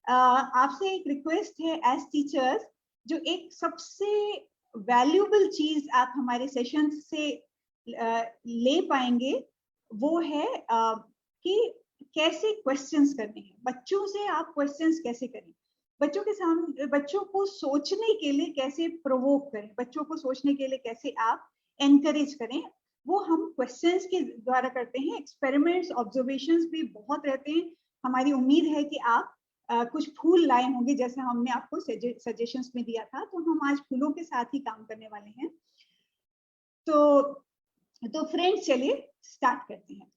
आपसे एक रिक्वेस्ट है एज टीचर्स, जो एक सबसे वैल्यूएबल चीज आप हमारे सेशन से ले पाएंगे वो है कि कैसे क्वेश्चंस करने हैं। बच्चों से आप क्वेश्चंस कैसे करें, बच्चों के सामने बच्चों को सोचने के लिए कैसे प्रोवोक करें, बच्चों को सोचने के लिए कैसे आप एनकरेज करें, वो हम क्वेश्चंस के द्वारा करते हैं। एक्सपेरिमेंट्स, ऑब्जर्वेशंस भी बहुत रहते हैं। हमारी उम्मीद है कि आप कुछ फूल लाए होंगे, जैसे हमने आपको सजेशंस में दिया था, तो हम आज फूलों के साथ ही काम करने वाले हैं। तो फ्रेंड्स, चलिए स्टार्ट करते हैं।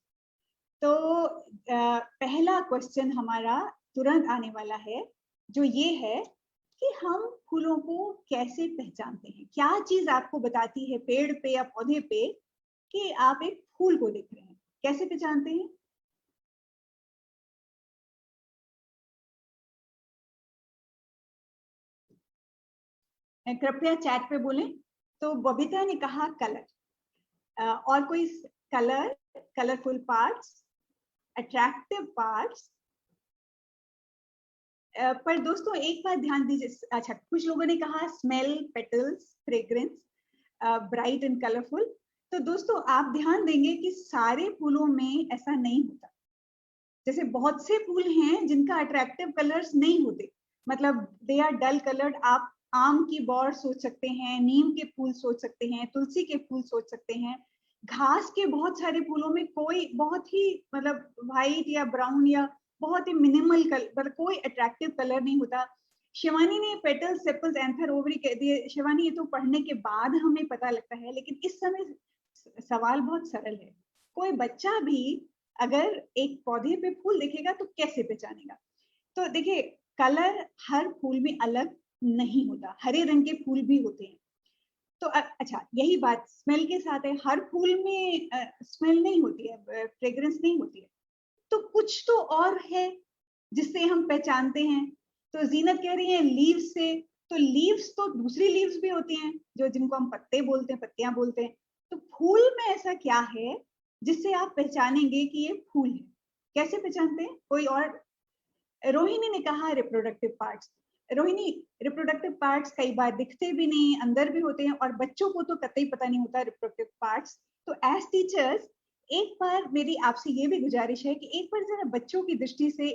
तो पहला क्वेश्चन हमारा तुरंत आने वाला है, जो ये है कि हम फूलों को कैसे पहचानते हैं। क्या चीज आपको बताती है पेड़ पे या पौधे पे कि आप एक फूल को देख रहे हैं? कैसे पहचानते हैं? कृपया चैट पे बोलें। तो बबीता ने कहा कलर। और कोई? Colour, colourful parts, attractive parts. पर दोस्तों एक बात ध्यान दीजिए। अच्छा, कुछ लोगों ने कहा smell, petals, fragrance, bright and colourful. तो दोस्तों आप ध्यान देंगे कि सारे फूलों में ऐसा नहीं होता। जैसे बहुत से फूल हैं जिनका अट्रैक्टिव कलर्स नहीं होते, मतलब दे आर डल कलर्ड। आप आम की बौर सोच सकते हैं, नीम के फूल सोच सकते हैं, तुलसी के फूल सोच सकते हैं। घास के बहुत सारे फूलों में कोई बहुत ही मतलब व्हाइट या ब्राउन या बहुत ही मिनिमल कलर, मतलब कोई अट्रैक्टिव कलर नहीं होता। शिवानी ने पेटल, सेपल्स, एंथर, ओवरी कह दिए। शिवानी, ये तो पढ़ने के बाद हमें पता लगता है, लेकिन इस समय सवाल बहुत सरल है। कोई बच्चा भी अगर एक पौधे पे फूल देखेगा तो कैसे पहचानेगा? तो देखिए, कलर हर फूल में अलग नहीं होता। हरे रंग के फूल भी होते हैं। तो अच्छा, यही बात स्मेल के साथ है। हर फूल में स्मेल नहीं होती है, फ्रेग्रेंस नहीं होती है। तो कुछ तो और है जिससे हम पहचानते हैं। तो जीनत कह रही है लीव्स से। तो लीव्स तो दूसरी लीव्स भी होती हैं, जो जिनको हम पत्ते बोलते हैं, पत्तियां बोलते हैं। तो फूल में ऐसा क्या है जिससे आप पहचानेंगे कि ये फूल है? कैसे पहचानते हैं? कोई और? रोहिणी ने कहा reproductive parts. Rohini, reproductive parts कई बार दिखते भी नहीं, अंदर भी होते हैं, और बच्चों को तो कतई पता नहीं होता रिप्रोडक्टिव पार्ट्स। तो एज टीचर्स एक बार मेरी आपसे ये भी गुजारिश है कि एक बार जरा बच्चों की दृष्टि से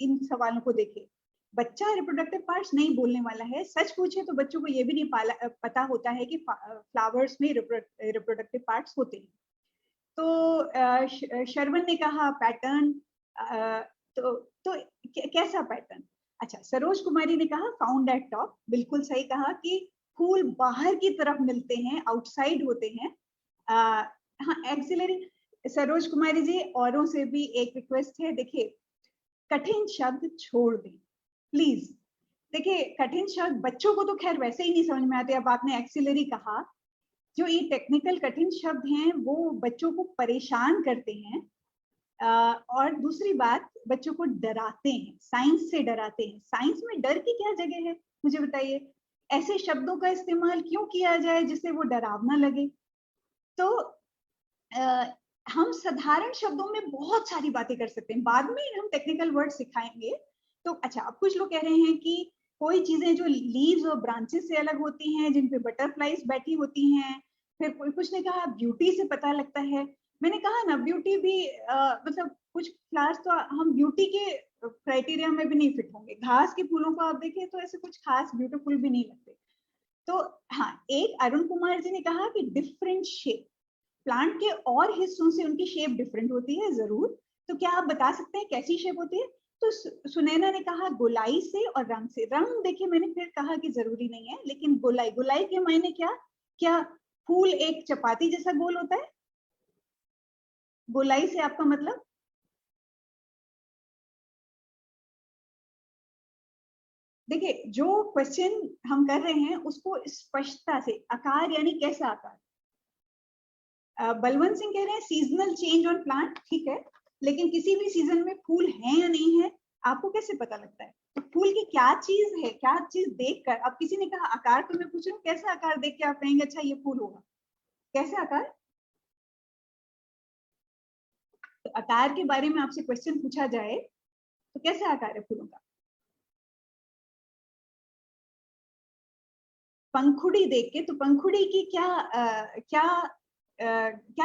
इन सवालों को देखें। बच्चा रिप्रोडक्टिव पार्ट्स नहीं बोलने वाला है। सच पूछे तो बच्चों को ये भी नहीं पता होता है कि फ्लावर्स में रिप्रोडक्टिव पार्ट्स होते हैं। तो शर्वण ने कहा पैटर्न। तो कैसा पैटर्न? अच्छा, सरोज कुमारी ने कहा फाउंड एट टॉप। बिल्कुल सही कहा कि फूल बाहर की तरफ मिलते हैं, आउटसाइड होते हैं। हाँ, एक्सिलरी। सरोज कुमारी जी, औरों से भी एक रिक्वेस्ट है, देखिए कठिन शब्द छोड़ दें प्लीज। देखिए कठिन शब्द बच्चों को तो खैर वैसे ही नहीं समझ में आते। अब आपने एक्सिलरी कहा, जो ये टेक्निकल कठिन शब्द हैं वो बच्चों को परेशान करते हैं। और दूसरी बात, बच्चों को डराते हैं, साइंस से डराते हैं। साइंस में डर की क्या जगह है, मुझे बताइए। ऐसे शब्दों का इस्तेमाल क्यों किया जाए जिससे वो डरावना लगे? तो हम साधारण शब्दों में बहुत सारी बातें कर सकते हैं, बाद में हम टेक्निकल वर्ड सिखाएंगे। तो अच्छा, अब कुछ लोग कह रहे हैं कि कोई चीजें जो लीव्स और ब्रांचेस से अलग होती हैं, जिन पे बटरफ्लाइज बैठी होती हैं। फिर कुछ ने कहा ब्यूटी से पता लगता है। मैंने कहा ना, ब्यूटी भी मतलब कुछ फ्लावर्स तो हम ब्यूटी के क्राइटेरिया में भी नहीं फिट होंगे। घास के फूलों को आप देखें तो ऐसे कुछ खास ब्यूटीफुल भी नहीं लगते। तो हाँ, एक अरुण कुमार जी ने कहा कि डिफरेंट शेप, प्लांट के और हिस्सों से उनकी शेप डिफरेंट होती है। जरूर। तो क्या आप बता सकते हैं कैसी शेप होती है? तो सुनैना ने कहा गोलाई से और रंग से। रंग देखिए, मैंने फिर कहा कि जरूरी नहीं है, लेकिन गोलाई, गोलाई के मायने क्या? क्या फूल एक चपाती जैसा गोल होता है? गोलाई से आपका मतलब? देखिए, जो क्वेश्चन हम कर रहे हैं उसको स्पष्टता से, आकार यानी कैसा आकार। बलवंत सिंह कह रहे हैं सीजनल चेंज ऑन प्लांट। ठीक है, लेकिन किसी भी सीजन में फूल हैं या नहीं है आपको कैसे पता लगता है? तो फूल की क्या चीज है, क्या चीज देखकर? अब किसी ने कहा आकार, तो मैं पूछ रही हूँ कैसा आकार देख के आप कहेंगे अच्छा ये फूल होगा? कैसे आकार? तो आकार के बारे में आपसे क्वेश्चन पूछा जाए तो कैसे आकार है फूलों का? पंखुड़ी देख के, तो पंखुड़ी की क्या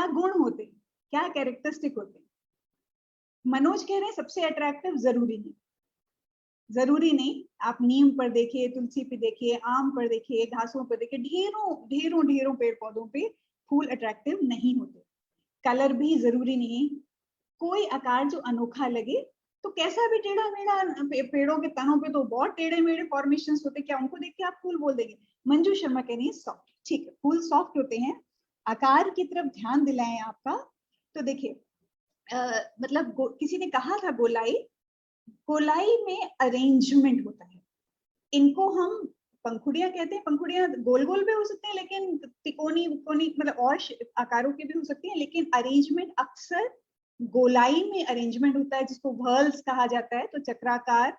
गुण होते हैं, क्या कैरेक्टरिस्टिक होते हैं? मनोज कह रहे हैं सबसे अट्रैक्टिव जरूरी नहीं, जरूरी नहीं। आप नीम पर देखिए, तुलसी पे देखिए, आम पर देखिए, घासों पर देखिए, ढेरों ढेरों ढेरों पेड़ पौधों पे फूल अट्रैक्टिव नहीं होते। कलर भी जरूरी नहीं, कोई आकार जो अनोखा लगे, तो कैसा भी टेढ़ा मेढ़ा पेड़ों के तनों पे तो बहुत टेढ़े मेढ़े फॉर्मेशन होते, क्या उनको देख के आप फूल बोल देंगे? मंजू शर्मा कह रही है सॉफ्ट, ठीक है, फूल सॉफ्ट होते हैं। आकार की तरफ ध्यान दिलाएं आपका, तो देखिए मतलब किसी ने कहा था गोलाई, गोलाई में अरेंजमेंट होता है। इनको हम पंखुड़ियां कहते हैं, पंखुड़ियां गोल गोल भी हो सकते हैं, लेकिन तिकोनी कोनी मतलब और आकारों की भी हो सकती है, लेकिन अरेंजमेंट अक्सर गोलाई में अरेंजमेंट होता है, जिसको वर्ल्स कहा जाता है, तो चक्राकार।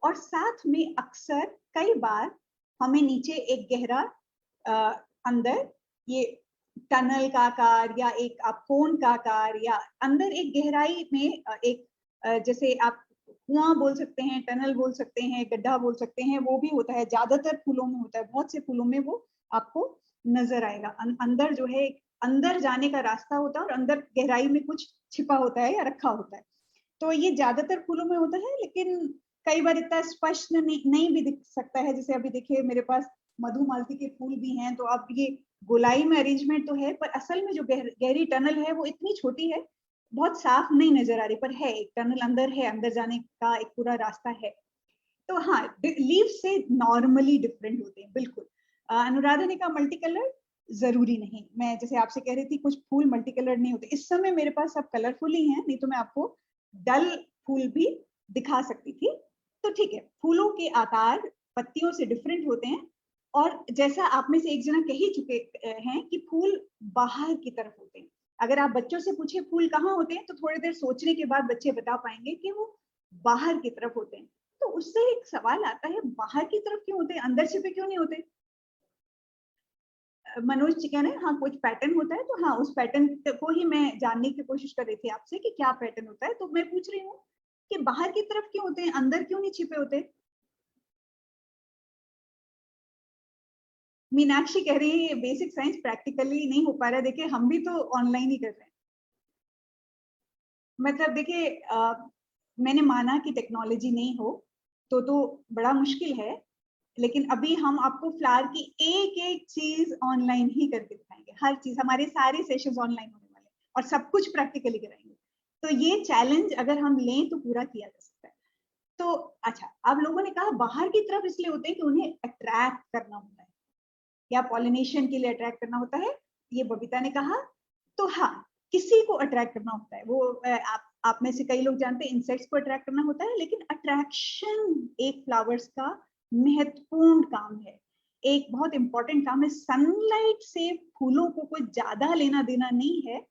और साथ में अक्सर कई बार हमें नीचे एक गहरा अंदर ये टनल का आकार, या एक आप कोन का आकार, या अंदर एक गहराई में एक जैसे आप कुआं बोल सकते हैं, टनल बोल सकते हैं, गड्ढा बोल सकते हैं, वो भी होता है। ज्यादातर फूलों में होता है, बहुत से फूलों में वो आपको नजर आएगा। अंदर जो है अंदर जाने का रास्ता होता है, और अंदर गहराई में कुछ छिपा होता है या रखा होता है। तो ये ज्यादातर फूलों में होता है, लेकिन कई बार इतना स्पष्ट नहीं भी दिख सकता है। जैसे अभी देखिए मेरे पास मधुमालती के फूल भी हैं, तो अब ये गोलाई में अरेंजमेंट तो है, पर असल में जो गहरी टनल है वो इतनी छोटी है, बहुत साफ नहीं नजर आ रही, पर है एक टनल अंदर है, अंदर जाने का एक पूरा रास्ता है। तो हाँ, लीव से नॉर्मली डिफरेंट होते हैं, बिल्कुल। अनुराधा ने कहा मल्टी कलर जरूरी नहीं। मैं जैसे आपसे कह रही थी कुछ फूल मल्टी कलर नहीं होते, इस समय मेरे पास सब कलरफुल ही हैं, नहीं तो मैं आपको डल फूल भी दिखा सकती थी। तो ठीक है, फूलों के आकार पत्तियों से डिफरेंट होते हैं, और जैसा आप में से एक जना कह ही चुके हैं कि फूल बाहर की तरफ होते हैं। अगर आप बच्चों से पूछे फूल कहाँ होते हैं, तो थोड़ी देर सोचने के बाद बच्चे बता पाएंगे कि वो बाहर की तरफ होते हैं। तो उससे एक सवाल आता है, बाहर की तरफ क्यों होते हैं, अंदर छिपे क्यों नहीं होते? मनोज जी कह रहे हैं हाँ कुछ पैटर्न होता है, तो हाँ उस पैटर्न को ही मैं जानने की कोशिश कर रही थी आपसे कि क्या पैटर्न होता है। तो मैं पूछ रही हूँ कि बाहर की तरफ क्यों होते हैं, अंदर क्यों नहीं छिपे होते? मीनाक्षी कह रही है बेसिक साइंस प्रैक्टिकली नहीं हो पा रहा है। देखिए हम भी तो ऑनलाइन ही कर रहे हैं, मतलब देखिए मैंने माना कि टेक्नोलॉजी नहीं हो तो बड़ा मुश्किल है, लेकिन अभी हम आपको फ्लावर की एक एक चीज ऑनलाइन ही करके दिखाएंगे। हर चीज, हमारे सारे सेशंस ऑनलाइन होने वाले हैं, और सब कुछ प्रैक्टिकली कराएंगे। तो ये चैलेंज अगर हम लें तो पूरा किया जा सकता है। तो अच्छा, आप लोगों ने कहा बाहर की तरफ इसलिए होते हैं कि उन्हें अट्रैक्ट करना होता है, या पॉलिनेशन के लिए अट्रैक्ट करना होता है, ये बबीता ने कहा। तो हाँ, किसी को अट्रैक्ट करना होता है, वो आप में से कई लोग जानते हैं इंसेक्ट्स को अट्रैक्ट करना होता है, लेकिन अट्रैक्शन एक फ्लावर्स का महत्वपूर्ण काम है, एक बहुत इंपॉर्टेंट काम है। सनलाइट से फूलों को कोई ज्यादा लेना देना नहीं है।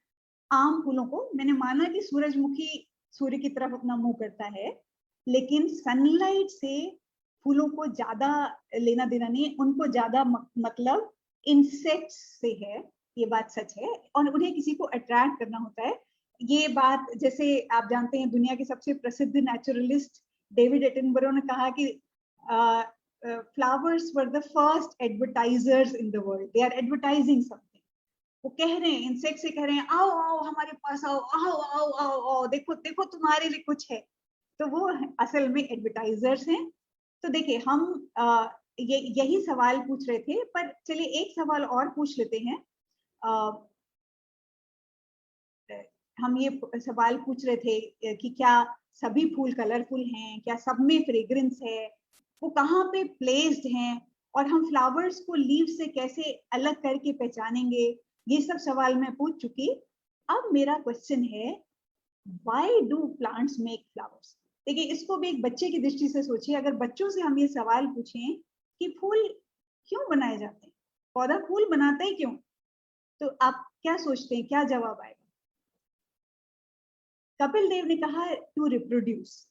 आम फूलों को मैंने माना कि सूरजमुखी सूर्य की तरफ अपना मुंह करता है, लेकिन सनलाइट से फूलों को ज्यादा लेना देना नहीं है, उनको ज्यादा मतलब इंसेक्ट्स से है, ये बात सच है, और उन्हें किसी को अट्रैक्ट करना होता है। ये बात जैसे आप जानते हैं दुनिया के सबसे प्रसिद्ध नेचुरलिस्ट डेविड एटनबरो ने कहा कि flowers were the first advertisers in the world, they are advertising something. वो कह रहे हैं, इंसेक्ट से कह रहे हैं आओ आओ हमारे पास आओ, आओ आओ आओ आओ, देखो देखो तुम्हारे लिए कुछ है। तो वो असल में एडवर्टाइजर्स हैं। तो देखिए हम यही सवाल पूछ रहे थे, पर चलिए एक सवाल और पूछ लेते हैं। हम ये सवाल पूछ रहे थे कि क्या सभी फूल कलरफुल हैं, क्या सब में फ्रेग्रेंस है, वो कहाँ पे प्लेस्ड हैं, और हम फ्लावर्स को लीव से कैसे अलग करके पहचानेंगे, ये सब सवाल मैं पूछ चुकी। अब मेरा क्वेश्चन है, why do plants make flowers? देखिए इसको भी एक बच्चे की दृष्टि से सोचिए। अगर बच्चों से हम ये सवाल पूछें कि फूल क्यों बनाए जाते हैं, पौधा फूल बनाता है क्यों, तो आप क्या सोचते हैं, क्या जवाब आएगा? कपिल देव ने कहा टू रिप्रोड्यूस।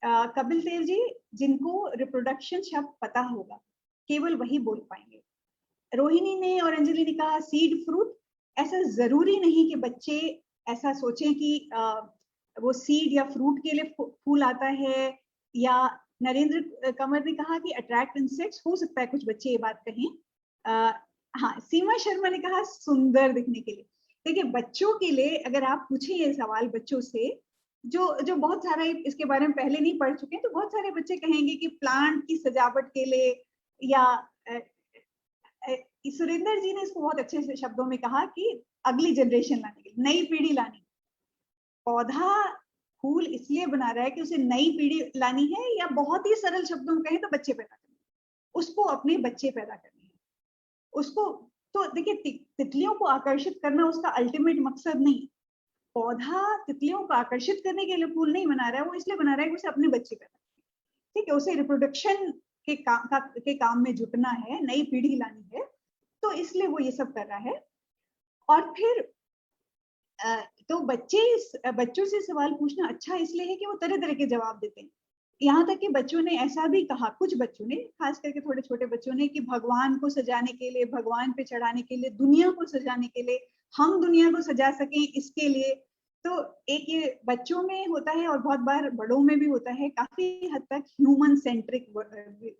कपिल देव जी, जिनको रिप्रोडक्शन शब्द पता होगा केवल वही बोल पाएंगे। रोहिणी ने और अंजलि ने कहा सीड फ्रूट। ऐसा जरूरी नहीं कि बच्चे ऐसा सोचें कि वो सीड या फ्रूट के लिए फूल आता है। या नरेंद्र कंवर ने कहा कि अट्रैक्ट इंसेक्ट्स, हो सकता है कुछ बच्चे ये बात कहें, हाँ, सीमा शर्मा ने कहा सुंदर दिखने के लिए। देखिए बच्चों के लिए अगर आप पूछे ये सवाल बच्चों से, जो बहुत सारा इसके बारे में पहले नहीं पढ़ चुके हैं, तो बहुत सारे बच्चे कहेंगे कि प्लांट की सजावट के लिए, या सुरेंद्र जी ने इसको बहुत अच्छे से शब्दों में कहा कि अगली जनरेशन लाने के लिए, नई पीढ़ी लानी। पौधा फूल इसलिए बना रहा है कि उसे नई पीढ़ी लानी है, या बहुत ही सरल शब्दों में कहें तो बच्चे पैदा करने, उसको अपने बच्चे पैदा करने हैं उसको। तो देखिए तितलियों को आकर्षित करना उसका अल्टीमेट मकसद नहीं। पौधा तितलियों को आकर्षित करने के लिए फूल नहीं बना रहा है, वो इसलिए बना रहा है कि उसे अपने बच्चे पैदा करने, ठीक है, उसे रिप्रोडक्शन के काम में जुटना है, नई पीढ़ी लानी है, तो इसलिए वो ये सब कर रहा है। और फिर तो बच्चों से सवाल पूछना अच्छा इसलिए है कि वो तरह तरह के जवाब देते हैं। यहाँ तक कि बच्चों ने ऐसा भी कहा, कुछ बच्चों ने, खास करके थोड़े छोटे बच्चों ने, कि भगवान को सजाने के लिए, भगवान पे चढ़ाने के लिए, दुनिया को सजाने के लिए, हम दुनिया को सजा सकें इसके लिए। तो एक ये बच्चों में होता है और बहुत बार बड़ों में भी होता है, काफी हद तक human centric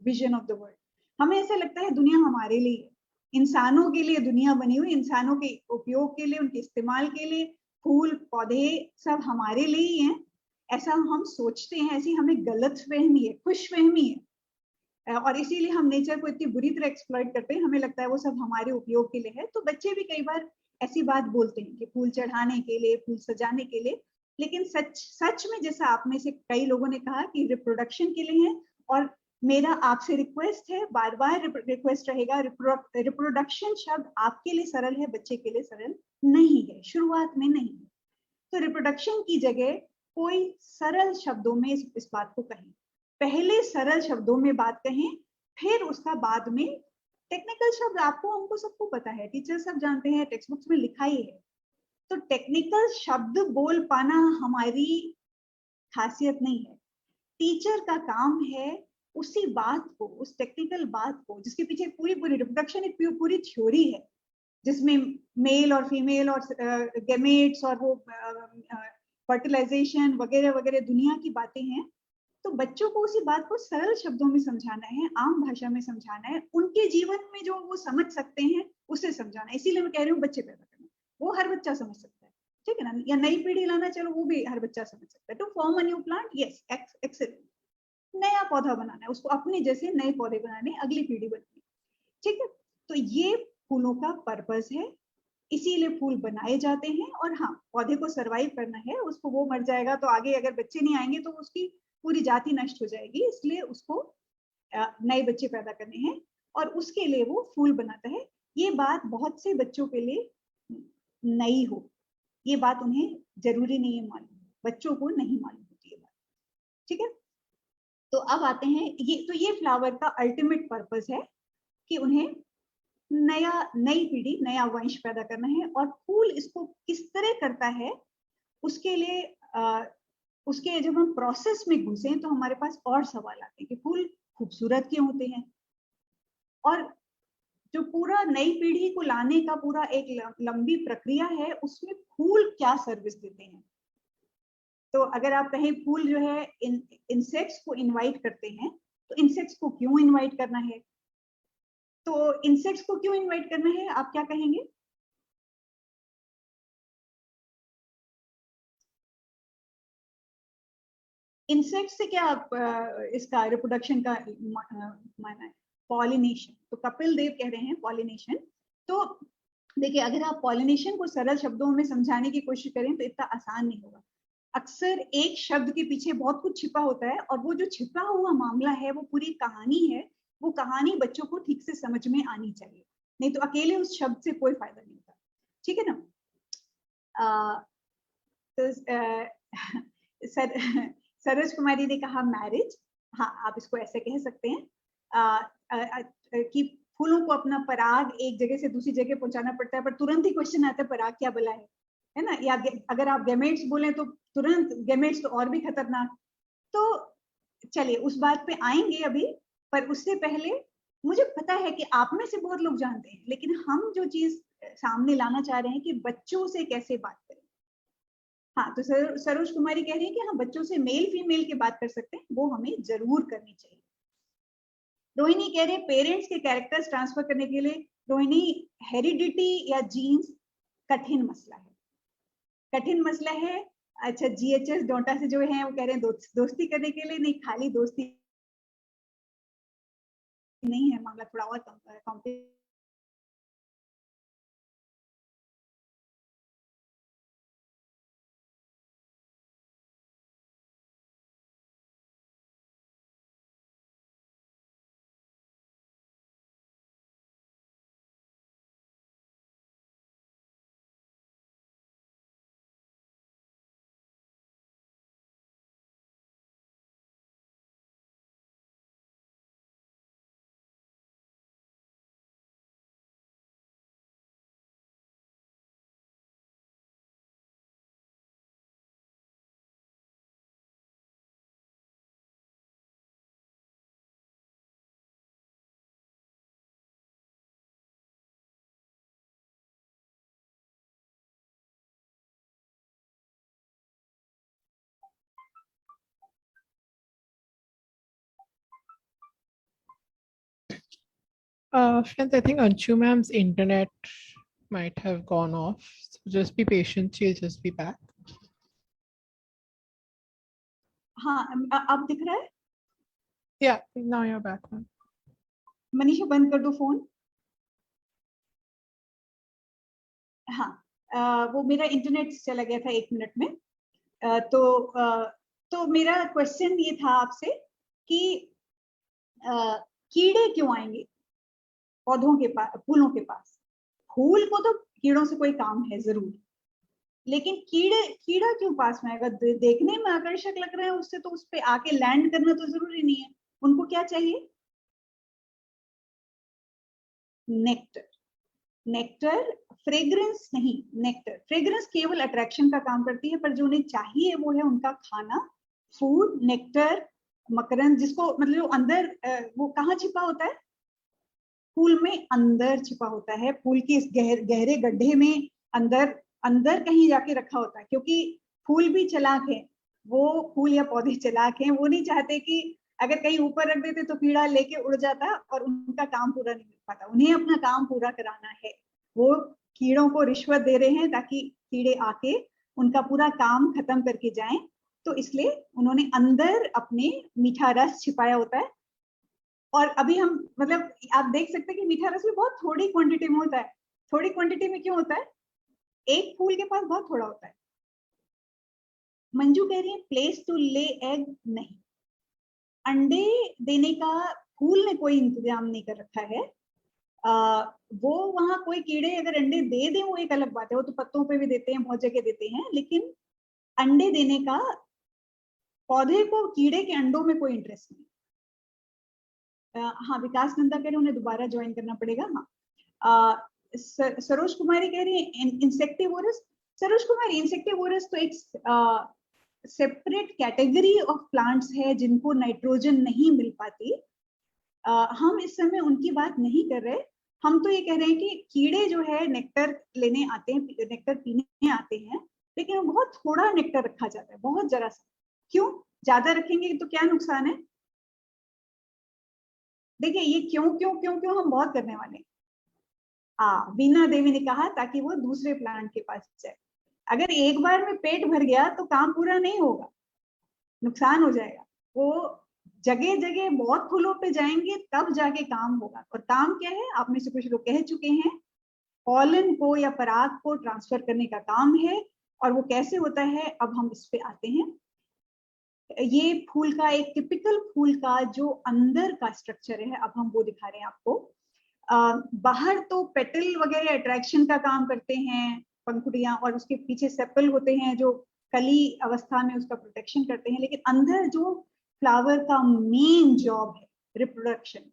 vision of the world. हमें ऐसा लगता है दुनिया हमारे लिए है, इंसानों के लिए दुनिया बनी हुई, इंसानों के उपयोग के लिए, उनके इस्तेमाल के लिए, फूल पौधे सब हमारे लिए ही हैं, ऐसा हम सोचते हैं। ऐसी हमें गलतफहमी है, खुशफहमी है, और इसीलिए हम नेचर को इतनी बुरी तरह एक्सप्लॉइट करते हैं, हमें लगता है वो सब हमारे उपयोग के लिए है। तो बच्चे भी कई बार ऐसी बात बोलते हैं कि फूल चढ़ाने के लिए, फूल सजाने के लिए, लेकिन सच में जैसा आप में से कई लोगों ने कहा कि रिप्रोडक्शन के लिए है। और मेरा आपसे रिक्वेस्ट है, बार बार रिक्वेस्ट रहेगा, रिप्रोडक्शन शब्द आपके लिए सरल है, बच्चे के लिए सरल नहीं है, शुरुआत में नहीं है। तो रिप्रोडक्शन की जगह कोई सरल शब्दों में इस बात को कहें, पहले सरल शब्दों में बात कहें, फिर उसका बाद में टेक्निकल शब्द आपको हमको सबको पता है, टीचर सब जानते हैं, टेक्स्ट बुक्स में लिखा ही है। तो टेक्निकल शब्द बोल पाना हमारी खासियत नहीं है। टीचर का काम है उसी बात को, उस टेक्निकल बात को, जिसके पीछे पूरी रिप्रोडक्शन एक पूरी थ्योरी है, जिसमें मेल और फीमेल और गेमेट्स और वो फर्टिलाइजेशन वगैरह वगैरह दुनिया की बातें हैं। तो बच्चों को उसी बात को सरल शब्दों में समझाना है, आम भाषा में समझाना है, उनके जीवन में जो वो समझ सकते हैं उसे समझाना है। इसीलिए मैं कह रही हूँ बच्चे पैदा करना, वो हर बच्चा समझ सकता है, ठीक है ना। या नई पीढ़ी लाना, चलो वो भी हर बच्चा समझ सकता है। To form a new plant, yes excellent, नया पौधा बनाना है, उसको अपने जैसे नए पौधे बनाने, अगली पीढ़ी बननी, ठीक है। तो ये फूलों का पर्पस है, इसीलिए फूल बनाए जाते हैं। और हाँ, पौधे को सरवाइव करना है, उसको, वो मर जाएगा तो आगे अगर बच्चे नहीं आएंगे तो उसकी पूरी जाति नष्ट हो जाएगी, इसलिए उसको नए बच्चे पैदा करने हैं, और उसके लिए वो फूल बनाता है। ये बात बहुत से बच्चों के लिए नई हो, ये बात उन्हें जरूरी नहीं है मालूम, बच्चों को नहीं मालूम होती ये बात, ठीक है। तो अब आते हैं, ये फ्लावर का अल्टीमेट पर्पस है कि उन्हें नई पीढ़ी, नया वंश पैदा करना है। और फूल इसको किस तरह करता है, उसके लिए उसके जब हम प्रोसेस में घुसे तो हमारे पास और सवाल आते हैं कि फूल खूबसूरत क्यों होते हैं, और जो पूरा नई पीढ़ी को लाने का पूरा एक लंबी प्रक्रिया है, उसमें फूल क्या सर्विस देते हैं। तो अगर आप कहें फूल जो है इंसेक्ट्स को इनवाइट करते हैं, तो इंसेक्ट्स को क्यों इनवाइट करना है, तो इंसेक्ट्स को क्यों इनवाइट करना है, आप क्या कहेंगे? इंसेक्ट से क्या इसका रिप्रोडक्शन का माना है? पॉलिनेशन। तो कपिल देव कह रहे हैं पॉलिनेशन। तो देखिए, अगर आप पॉलिनेशन को सरल शब्दों में समझाने की कोशिश करें तो इतना आसान नहीं होगा। अक्सर एक शब्द के पीछे बहुत कुछ छिपा होता है, और वो जो छिपा हुआ मामला है, वो पूरी कहानी है, वो कहानी बच्चों को ठीक से समझ में आनी चाहिए, नहीं तो अकेले उस शब्द से कोई फायदा नहीं होता, ठीक है ना। तो सर सरोज कुमारी ने कहा मैरिज, हाँ आप इसको ऐसे कह सकते हैं कि फूलों को अपना पराग एक जगह से दूसरी जगह पहुंचाना पड़ता है, पर तुरंत ही क्वेश्चन आता है पराग क्या बला है ना। या अगर आप गैमेट्स बोले तो तुरंत गैमेट्स तो और भी खतरनाक। तो चलिए उस बात पे आएंगे अभी, पर उससे पहले मुझे पता है कि आप में से बहुत लोग जानते हैं, लेकिन हम जो चीज सामने लाना चाह रहे हैं कि बच्चों से कैसे बात करें। हाँ, तो सरोज कुमारी कह रही है कि हाँ, बच्चों से मेल फीमेल की बात कर सकते हैं, वो हमें जरूर करनी चाहिए। रोहिणी कह रहे हैं पेरेंट्स के कैरेक्टर्स ट्रांसफर करने के लिए रोहिणी, हेरिडिटी या जीन्स कठिन मसला है, कठिन मसला है। अच्छा, जीएचएस डोंटा से जो है वो कह रहे हैं दोस्ती करने के लिए, नहीं खाली दोस्ती नहीं है, मामला थोड़ा और complicated. Friends, I think Anshu ma'am's internet might have gone off. So just be patient, she'll just be back. हाँ, अब दिख रहा है? Yeah, now you're back, ma'am. Manisha बंद कर दो फोन। हाँ, वो मेरा इंटरनेट चला गया था 1 मिनट में। तो मेरा क्वेश्चन ये था आपसे कि कीड़े क्यों आएंगे पौधों के पास, फूलों के पास? फूल को तो कीड़ों से कोई काम है जरूर, लेकिन कीड़ा क्यों पास में आएगा? देखने में आकर्षक लग रहे हैं उससे, तो उस पे आके लैंड करना तो जरूरी नहीं है। उनको क्या चाहिए? नेक्टर। नेक्टर, फ्रेग्रेंस नहीं, नेक्टर। फ्रेग्रेंस केवल अट्रैक्शन का काम करती है, पर जो उन्हें चाहिए वो है उनका खाना, फूड, नेक्टर, मकरंद, जिसको मतलब जो अंदर वो कहाँ छिपा होता है? फूल में अंदर छिपा होता है, फूल के इस गहरे गड्ढे में अंदर अंदर कहीं जाके रखा होता है। क्योंकि फूल भी चालाक है, वो फूल या पौधे चालाक हैं, वो नहीं चाहते कि अगर कहीं ऊपर रख देते तो कीड़ा लेके उड़ जाता और उनका काम पूरा नहीं हो पाता। उन्हें अपना काम पूरा कराना है, वो कीड़ों को रिश्वत दे रहे हैं ताकि कीड़े आके उनका पूरा काम खत्म करके जाएं। तो इसलिए उन्होंने अंदर अपने मीठा रस छिपाया होता है। और अभी हम मतलब आप देख सकते हैं कि मीठा रस भी बहुत थोड़ी क्वांटिटी में होता है। थोड़ी क्वांटिटी में क्यों होता है? एक फूल के पास बहुत थोड़ा होता है। मंजू कह रही है प्लेस टू ले एग नहीं, अंडे देने का फूल ने कोई इंतजाम नहीं कर रखा है। वो वहां कोई कीड़े अगर अंडे दे दें वो एक अलग बात है, वो तो पत्तों पे भी देते हैं, बहुत जगह देते हैं, लेकिन अंडे देने का पौधे को कीड़े के अंडों में कोई इंटरेस्ट नहीं। हाँ, विकास नंदा कह रहे उन्हें दोबारा ज्वाइन करना पड़ेगा। हाँ, सरोज कुमारी कह रही है इंसेक्टिवोरस। सरोज कुमारी, इंसेक्टिवोरस तो एक सेपरेट कैटेगरी ऑफ प्लांट्स है जिनको नाइट्रोजन नहीं मिल पाती। हम इस समय उनकी बात नहीं कर रहे। हम तो ये कह रहे हैं कि कीड़े जो है नेक्टर लेने आते हैं, नेक्टर पीने आते हैं, लेकिन बहुत थोड़ा नेक्टर रखा जाता है, बहुत जरा सा। क्यों? ज्यादा रखेंगे तो क्या नुकसान है? देखिए, ये क्यों क्यों क्यों क्यों हम बहुत करने वाले हैं। बीना देवी ने कहा ताकि वो दूसरे प्लांट के पास जाए। अगर एक बार में पेट भर गया तो काम पूरा नहीं होगा, नुकसान हो जाएगा। वो जगह जगह बहुत फूलों पे जाएंगे तब जाके काम होगा। और काम क्या है? आप में से कुछ लोग कह चुके हैं, पॉलन को या पराग को ट्रांसफर करने का काम है। और वो कैसे होता है, अब हम इस पे आते हैं। ये फूल का एक टिपिकल फूल का जो अंदर का स्ट्रक्चर है, अब हम वो दिखा रहे हैं आपको। बाहर तो पेटल वगैरह अट्रैक्शन का काम करते हैं, पंखुड़ियां, और उसके पीछे सेपल होते हैं जो कली अवस्था में उसका प्रोटेक्शन करते हैं। लेकिन अंदर जो फ्लावर का मेन जॉब है रिप्रोडक्शन,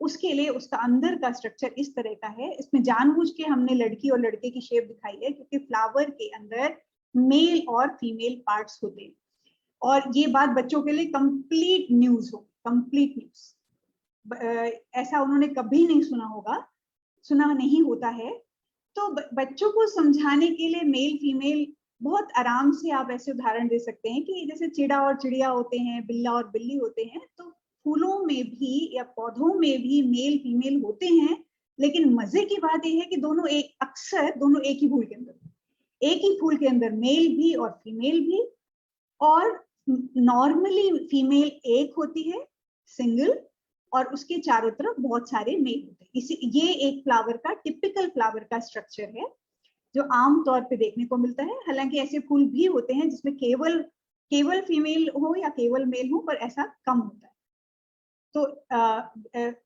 उसके लिए उसका अंदर का स्ट्रक्चर इस तरह का है। इसमें जानबूझ के हमने लड़की और लड़के की शेप दिखाई है क्योंकि फ्लावर के अंदर मेल और फीमेल पार्ट्स होते हैं। और ये बात बच्चों के लिए कंप्लीट न्यूज हो, कंप्लीट न्यूज। ऐसा उन्होंने कभी नहीं सुना होगा, सुना नहीं होता है। तो बच्चों को समझाने के लिए मेल फीमेल बहुत आराम से आप ऐसे उदाहरण दे सकते हैं कि जैसे चिड़ा और चिड़िया होते हैं, बिल्ला और बिल्ली होते हैं, तो फूलों में भी या पौधों में भी मेल फीमेल होते हैं। लेकिन मजे की बात यह है कि दोनों एक ही फूल के अंदर मेल भी और फीमेल भी, और नॉर्मली फीमेल एक होती है सिंगल, और उसके चारों तरफ बहुत सारे मेल होते हैं। ये एक फ्लावर का टिपिकल फ्लावर का स्ट्रक्चर है जो आम तौर पे देखने को मिलता है। हालांकि ऐसे फूल भी होते हैं जिसमें केवल फीमेल हो या केवल मेल हो, पर ऐसा कम होता है।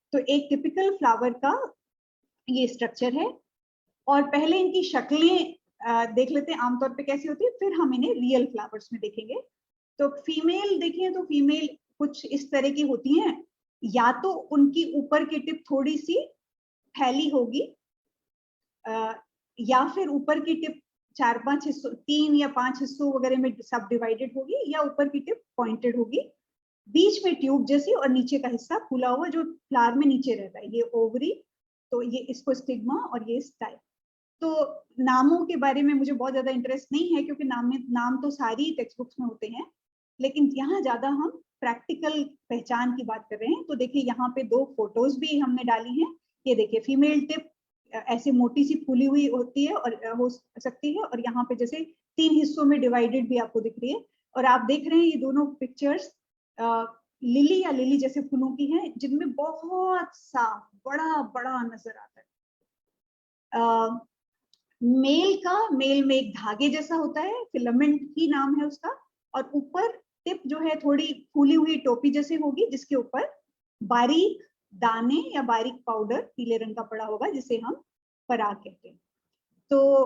तो एक टिपिकल फ्लावर का ये स्ट्रक्चर है। और पहले इनकी शक्लें देख लेते हैं आमतौर पे कैसी होती है, फिर हम इन्हें रियल फ्लावर्स में देखेंगे। तो फीमेल देखें तो फीमेल कुछ इस तरह की होती हैं, या तो उनकी ऊपर की टिप थोड़ी सी फैली होगी, या फिर ऊपर की टिप 4-5 हिस्सों, 3 या 5 हिस्सों वगैरह में सब डिवाइडेड होगी, या ऊपर की टिप पॉइंटेड होगी, बीच में ट्यूब जैसी, और नीचे का हिस्सा खुला हुआ जो फ्लावर में नीचे रहता है, ये ओवरी, तो ये इसको स्टिग्मा और ये स्टाइल। तो नामों के बारे में मुझे बहुत ज्यादा इंटरेस्ट नहीं है, क्योंकि नाम तो सारी टेक्स्ट बुक्स में होते हैं, लेकिन यहाँ ज्यादा हम प्रैक्टिकल पहचान की बात कर रहे हैं। तो देखिए यहाँ पे 2 फोटोज भी हमने डाली हैं। ये देखिए फीमेल टिप ऐसे मोटी सी फूली हुई होती है और हो सकती है, और यहाँ पे जैसे 3 हिस्सों में डिवाइडेड भी आपको दिख रही है। और आप देख रहे हैं ये दोनों पिक्चर्स लिली या लिली जैसे फूलों की हैं, जिनमें बहुत साफ बड़ा बड़ा नजर आता है। मेल में एक धागे जैसा होता है, फिलामेंट ही नाम है उसका, और ऊपर टिप जो है थोड़ी फूली हुई टोपी जैसे होगी, जिसके ऊपर बारीक दाने या बारीक पाउडर पीले रंग का पड़ा होगा, जिसे हम पराग कहते हैं। तो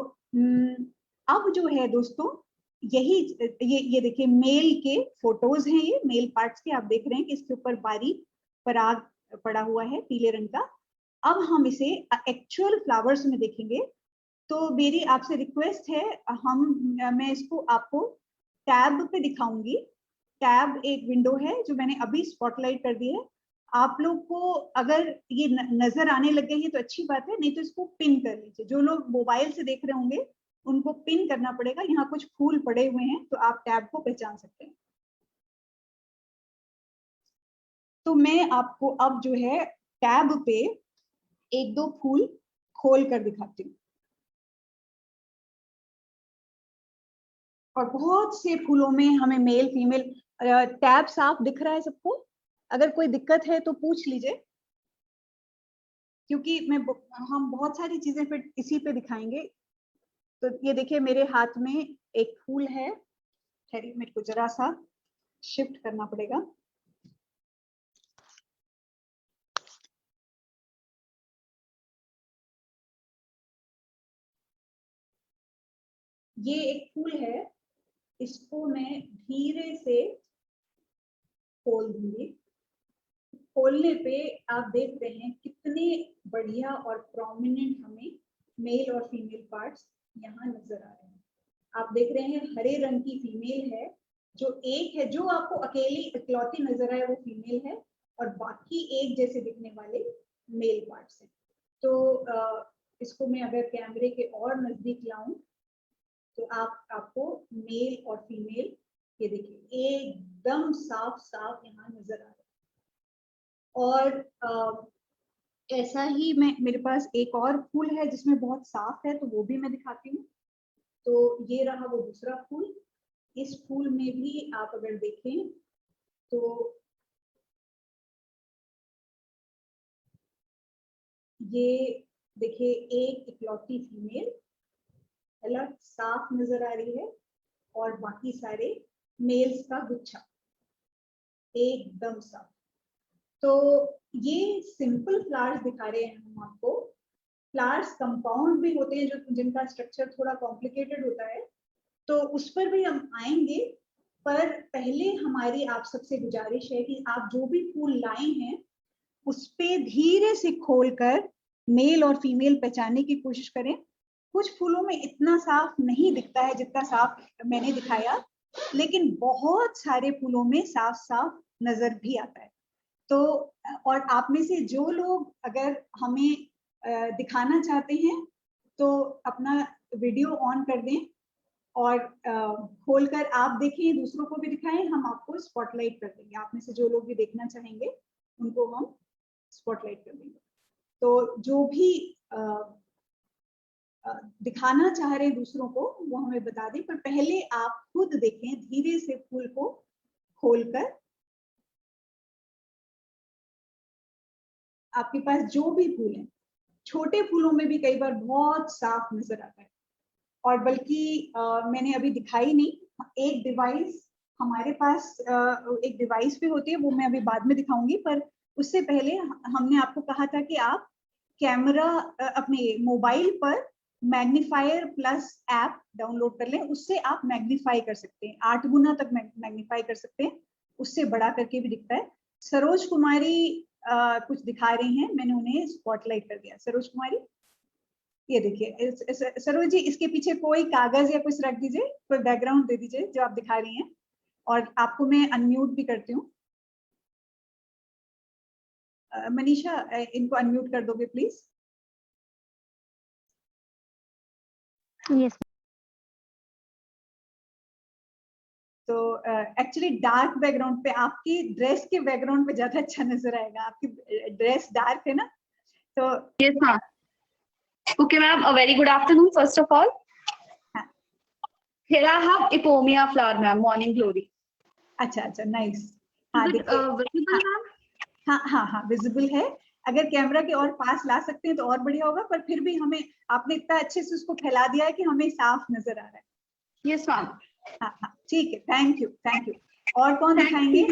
अब जो है दोस्तों, ये देखिए मेल के फोटोज हैं, ये मेल पार्ट्स के। आप देख रहे हैं कि इसके ऊपर बारीक पराग पड़ा हुआ है पीले रंग का। अब हम इसे एक्चुअल फ्लावर्स में देखेंगे। तो मेरी आपसे रिक्वेस्ट है, मैं इसको आपको टैब पे दिखाऊंगी। टैब एक विंडो है जो मैंने अभी स्पॉटलाइट कर दी है। आप लोग को अगर ये नजर आने लग गई है तो अच्छी बात है, नहीं तो इसको पिन कर लीजिए। जो लोग मोबाइल से देख रहे होंगे उनको पिन करना पड़ेगा। यहाँ कुछ फूल पड़े हुए हैं तो आप टैब को पहचान सकते हैं। तो मैं आपको अब जो है टैब पे 1-2 फूल खोल कर दिखाती हूँ। और बहुत से फूलों में हमें मेल फीमेल, टैब साफ दिख रहा है सबको? अगर कोई दिक्कत है तो पूछ लीजिए, क्योंकि हम बहुत सारी चीजें फिर इसी पे दिखाएंगे। तो ये देखिए मेरे हाथ में एक फूल है, खैर मेरे को जरा सा शिफ्ट करना पड़ेगा। ये एक फूल है, इसको मैं धीरे से खोल दूंगी। खोलने पे आप देख रहे हैं कितने बढ़िया और प्रोमिनेंट हमें मेल और फीमेल पार्ट्स यहाँ नजर आ रहे हैं। आप देख रहे हैं हरे रंग की फीमेल है, जो एक है, जो आपको अकेली इकलौती नजर आए वो फीमेल है, और बाकी एक जैसे दिखने वाले मेल पार्ट्स हैं। तो इसको मैं अगर कैमरे के और नजदीक लाऊं तो आपको मेल और फीमेल, ये देखिए एकदम साफ साफ यहाँ नजर आ रहा है। और ऐसा ही मेरे पास एक और फूल है जिसमें बहुत साफ है, तो वो भी मैं दिखाती हूँ। तो ये रहा वो दूसरा फूल। इस फूल में भी आप अगर देखें तो ये देखिए एक इकलौती फीमेल अलग साफ नजर आ रही है, और बाकी सारे मेल्स का गुच्छा एकदम साफ। तो ये सिंपल फ्लावर्स दिखा रहे हैं हम आपको। फ्लावर्स कंपाउंड भी होते हैं जो जिनका स्ट्रक्चर थोड़ा कॉम्प्लिकेटेड होता है, तो उस पर भी हम आएंगे। पर पहले हमारी आप सबसे गुजारिश है कि आप जो भी फूल लाए हैं उस पे धीरे से खोलकर मेल और फीमेल पहचानने की कोशिश करें। कुछ फूलों में इतना साफ नहीं दिखता है जितना साफ मैंने दिखाया, लेकिन बहुत सारे फूलों में साफ साफ नजर भी आता है। तो और आप में से जो लोग अगर हमें दिखाना चाहते हैं तो अपना वीडियो ऑन कर दें और खोलकर आप देखें, दूसरों को भी दिखाएं। हम आपको स्पॉटलाइट कर देंगे। आप में से जो लोग भी देखना चाहेंगे उनको हम स्पॉटलाइट कर देंगे। तो जो भी दिखाना चाह रहे दूसरों को वो हमें बता दें, पर पहले आप खुद देखें धीरे से फूल को खोलकर। आपके पास जो भी फूल है, छोटे फूलों में भी कई बार बहुत साफ नजर आता है, और बल्कि मैंने अभी दिखाई नहीं, एक डिवाइस हमारे पास एक डिवाइस भी होती है, वो मैं अभी बाद में दिखाऊंगी, पर उससे पहले हमने आपको कहा था कि आप कैमरा अपने मोबाइल पर मैग्नीफायर प्लस ऐप डाउनलोड कर लें, उससे आप मैग्नीफाई कर सकते हैं, 8 गुना तक मैग्नीफाई कर सकते हैं, उससे बड़ा करके भी दिखता है। सरोज कुमारी कुछ दिखा रही हैं, मैंने उन्हें स्पॉटलाइट कर दिया। सरोज कुमारी, ये देखिए सरोज जी, इसके पीछे कोई कागज या कुछ रख दीजिए, कोई बैकग्राउंड दे दीजिए जो आप दिखा रही हैं, और आपको मैं अनम्यूट भी करती हूँ। मनीषा, इनको अनम्यूट कर दोगे प्लीज? यस। तो एक्चुअली डार्क बैकग्राउंड पे, आपकी ड्रेस के बैकग्राउंड पे ज्यादा अच्छा नजर आएगा, आपकी ड्रेस डार्क है ना, तो yes ma'am. Okay ma'am, a very good afternoon first of all. Here I have Epomia flower ma'am, morning glory. अच्छा अच्छा, नाइस। हाँ देखिए, विजिबल मैम? हाँ हाँ हाँ, विजिबल है। अगर कैमरा के और पास ला सकते हैं तो और बढ़िया होगा, पर फिर भी हमें, आपने इतना अच्छे से उसको फैला दिया है कि हमें साफ नजर आ रहा है। Yes ma'am. हाँ हाँ, ठीक है, थैंक यू थैंक यू। और कौन दिखाएंगे?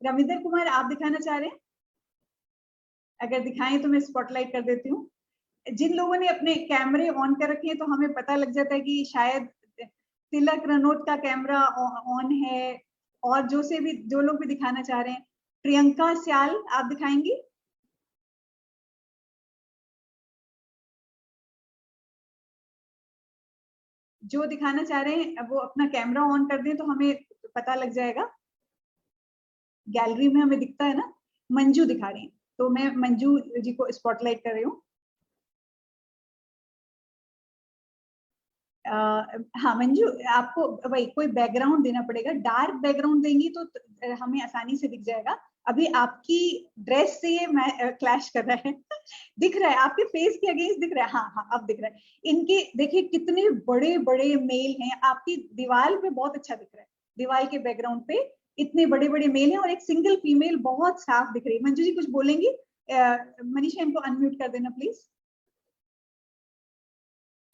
रविंदर कुमार, आप दिखाना चाह रहे हैं? अगर दिखाएं तो मैं स्पॉटलाइट कर देती हूँ। जिन लोगों ने अपने कैमरे ऑन कर रखे हैं तो हमें पता लग जाता है कि शायद तिलक रनौत का कैमरा ऑन है, और जो लोग भी दिखाना चाह रहे हैं। प्रियंका स्याल, आप दिखाएंगी? जो दिखाना चाह रहे हैं वो अपना कैमरा ऑन कर दें तो हमें पता लग जाएगा, गैलरी में हमें दिखता है ना। मंजू दिखा रही हैं, तो मैं मंजू जी को स्पॉटलाइट कर रही हूँ। हाँ मंजू, आपको भाई कोई बैकग्राउंड देना पड़ेगा, डार्क बैकग्राउंड देंगी तो हमें आसानी से दिख जाएगा। अभी आपकी ड्रेस से ये क्लैश कर रहा है दिख रहा है, आपके फेस के अगेंस्ट दिख रहा है। हाँ हाँ, अब दिख रहा है। इनके देखिए कितने बड़े बड़े मेल हैं, आपकी दीवार पे बहुत अच्छा दिख रहा है, दीवार के बैकग्राउंड पे इतने बड़े बड़े मेल हैं और एक सिंगल फीमेल बहुत साफ दिख रही है। मंजू जी कुछ बोलेंगी? मनीषा, इनको अनम्यूट कर देना प्लीज।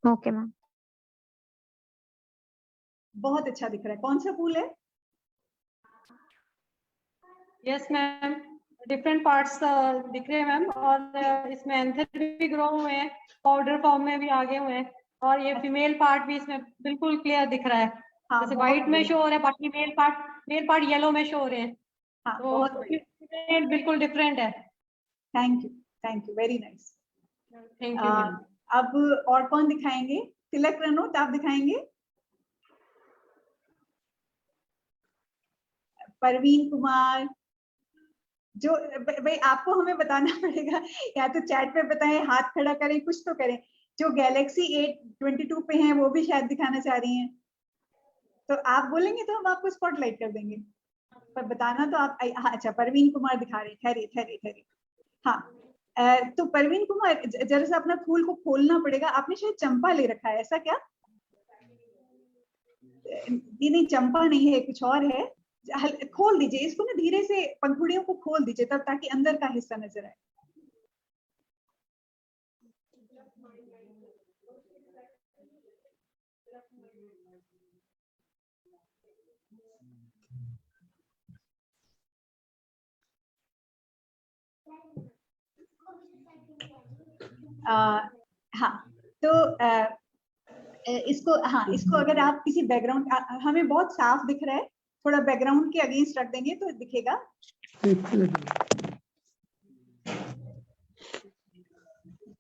Okay ma'am. बहुत अच्छा दिख रहा है। कौन सा फूल है? यस मैम, डिफरेंट पार्ट्स दिख रहे हैं मैम, और इसमें एंथर भी ग्रो हुए हैं, पाउडर फॉर्म में भी आगे हुए हैं, और ये फीमेल पार्ट भी इसमें बिल्कुल क्लियर दिख रहा है। हाँ, जैसे व्हाइट में शो हो रहा है, बाकी मेल पार्ट येलो में शो हो रहे हैं। हाँ, तो बहुत बढ़िया, बिल्कुल डिफरेंट है। Thank you, very nice. Thank you ma'am. अब और कौन दिखाएंगे? तिलक रनौत, आप दिखाएंगे? परवीन कुमार, जो भाई आपको हमें बताना पड़ेगा, या तो चैट पे बताएं, हाथ खड़ा करें, कुछ तो करें। जो गैलेक्सी A22 पे हैं वो भी शायद दिखाना चाह रही हैं, तो आप बोलेंगे तो हम आपको स्पॉटलाइट कर देंगे, पर बताना तो आप। हाँ, अच्छा, परवीन कुमार दिखा रहे, ठहरिए ठहरिए ठहरिए। हाँ, तो परवीन कुमार जरा सा अपना फूल को खोलना पड़ेगा। आपने शायद चंपा ले रखा है, ऐसा क्या? नहीं, चंपा नहीं है, कुछ और है। खोल दीजिए इसको ना, धीरे से पंखुड़ियों को खोल दीजिए तब, ताकि अंदर का हिस्सा नजर आए। हाँ, तो इसको अगर आप किसी बैकग्राउंड, हमें बहुत साफ दिख रहा है, थोड़ा बैकग्राउंड के अगेंस्ट रख देंगे तो दिखेगा।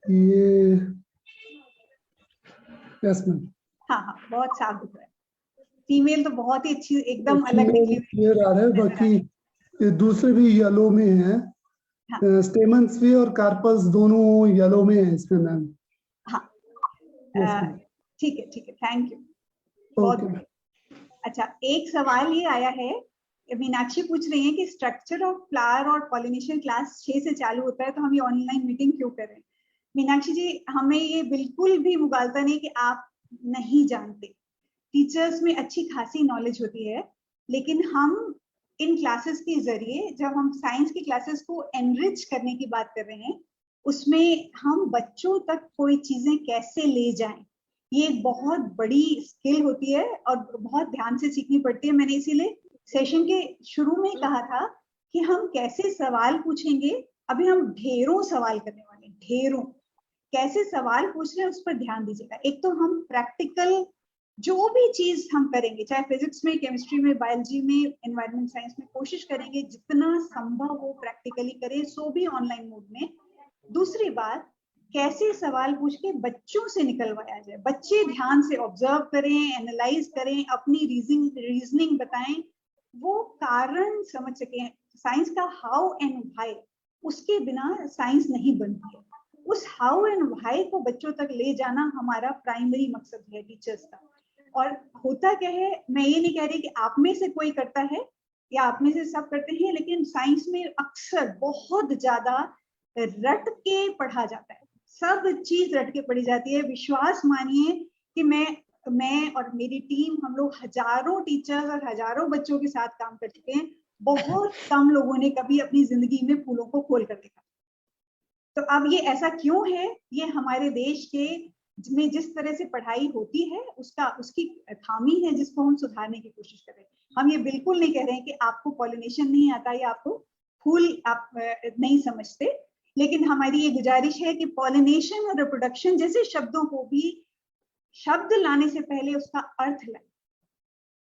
ये यस मैम। हाँ हाँ, बहुत साफ दिख रहा है। फीमेल तो बहुत ही अच्छी, एकदम अलग निकली हुई क्लियर आ रहा है, बाकी ये दूसरे भी येलो में है। हाँ। स्टेमन्स भी और कार्पस दोनों येलो में है इसमें मैम। हाँ, ठीक है, थैंक यू, बहुत बढ़िया। अच्छा, एक सवाल ये आया है मीनाक्षी पूछ रही है कि स्ट्रक्चर ऑफ फ्लावर और पॉलिनेशन क्लास 6 से चालू होता है, तो हम ये ऑनलाइन मीटिंग क्यों कर रहे हैं? मीनाक्षी जी, हमें ये बिल्कुल भी मुगालता नहीं कि आप नहीं जानते। टीचर्स में अच्छी खासी नॉलेज होती है, लेकिन हम इन क्लासेस के जरिए, जब हम साइंस की क्लासेस को एनरिच करने की बात कर रहे हैं, उसमें हम बच्चों तक कोई चीजें कैसे ले जाएं, ये एक बहुत बड़ी स्किल होती है और बहुत ध्यान से सीखनी पड़ती है। मैंने इसीलिए सेशन के शुरू में कहा था कि हम कैसे सवाल पूछेंगे। अभी हम ढेरों सवाल करने वाले हैं, ढेरों। कैसे सवाल पूछ रहे हैं उस पर ध्यान दीजिएगा। एक तो हम प्रैक्टिकल जो भी चीज हम करेंगे, चाहे फिजिक्स में, केमिस्ट्री में, बायोलॉजी में, एनवायरमेंट साइंस में, कोशिश करेंगे जितना संभव हो प्रैक्टिकली करें, सो भी ऑनलाइन मोड में। दूसरी बात, कैसे सवाल पूछ के बच्चों से निकलवाया जाए। बच्चे ध्यान से ऑब्जर्व करें, एनालाइज करें, अपनी रीजनिंग बताएं, वो कारण समझ सकें। साइंस का हाउ एंड व्हाई, उसके बिना साइंस नहीं बनती है। उस हाउ एंड व्हाई को बच्चों तक ले जाना हमारा प्राइमरी मकसद है टीचर्स का। और होता क्या है, मैं ये नहीं कह रही कि आप में से कोई करता है या आप में से सब करते हैं, लेकिन साइंस में अक्सर बहुत ज्यादा रट के पढ़ा जाता है, सब चीज रट के पढ़ी जाती है। विश्वास मानिए कि मैं और मेरी टीम, हम लोग हजारों टीचर्स और हजारों बच्चों के साथ काम कर चुके हैं। बहुत कम लोगों ने कभी अपनी जिंदगी में फूलों को खोल कर देखा। तो अब ये ऐसा क्यों है? ये हमारे देश के में जिस तरह से पढ़ाई होती है उसकी खामी है, जिसको हम सुधारने की कोशिश कर रहे हैं। हम ये बिल्कुल नहीं कह रहे हैं कि आपको पॉलिनेशन नहीं आता या आपको फूल आप नहीं समझते, लेकिन हमारी ये गुजारिश है कि पॉलिनेशन और रिप्रोडक्शन जैसे शब्दों को भी शब्द लाने से पहले उसका अर्थ लाए,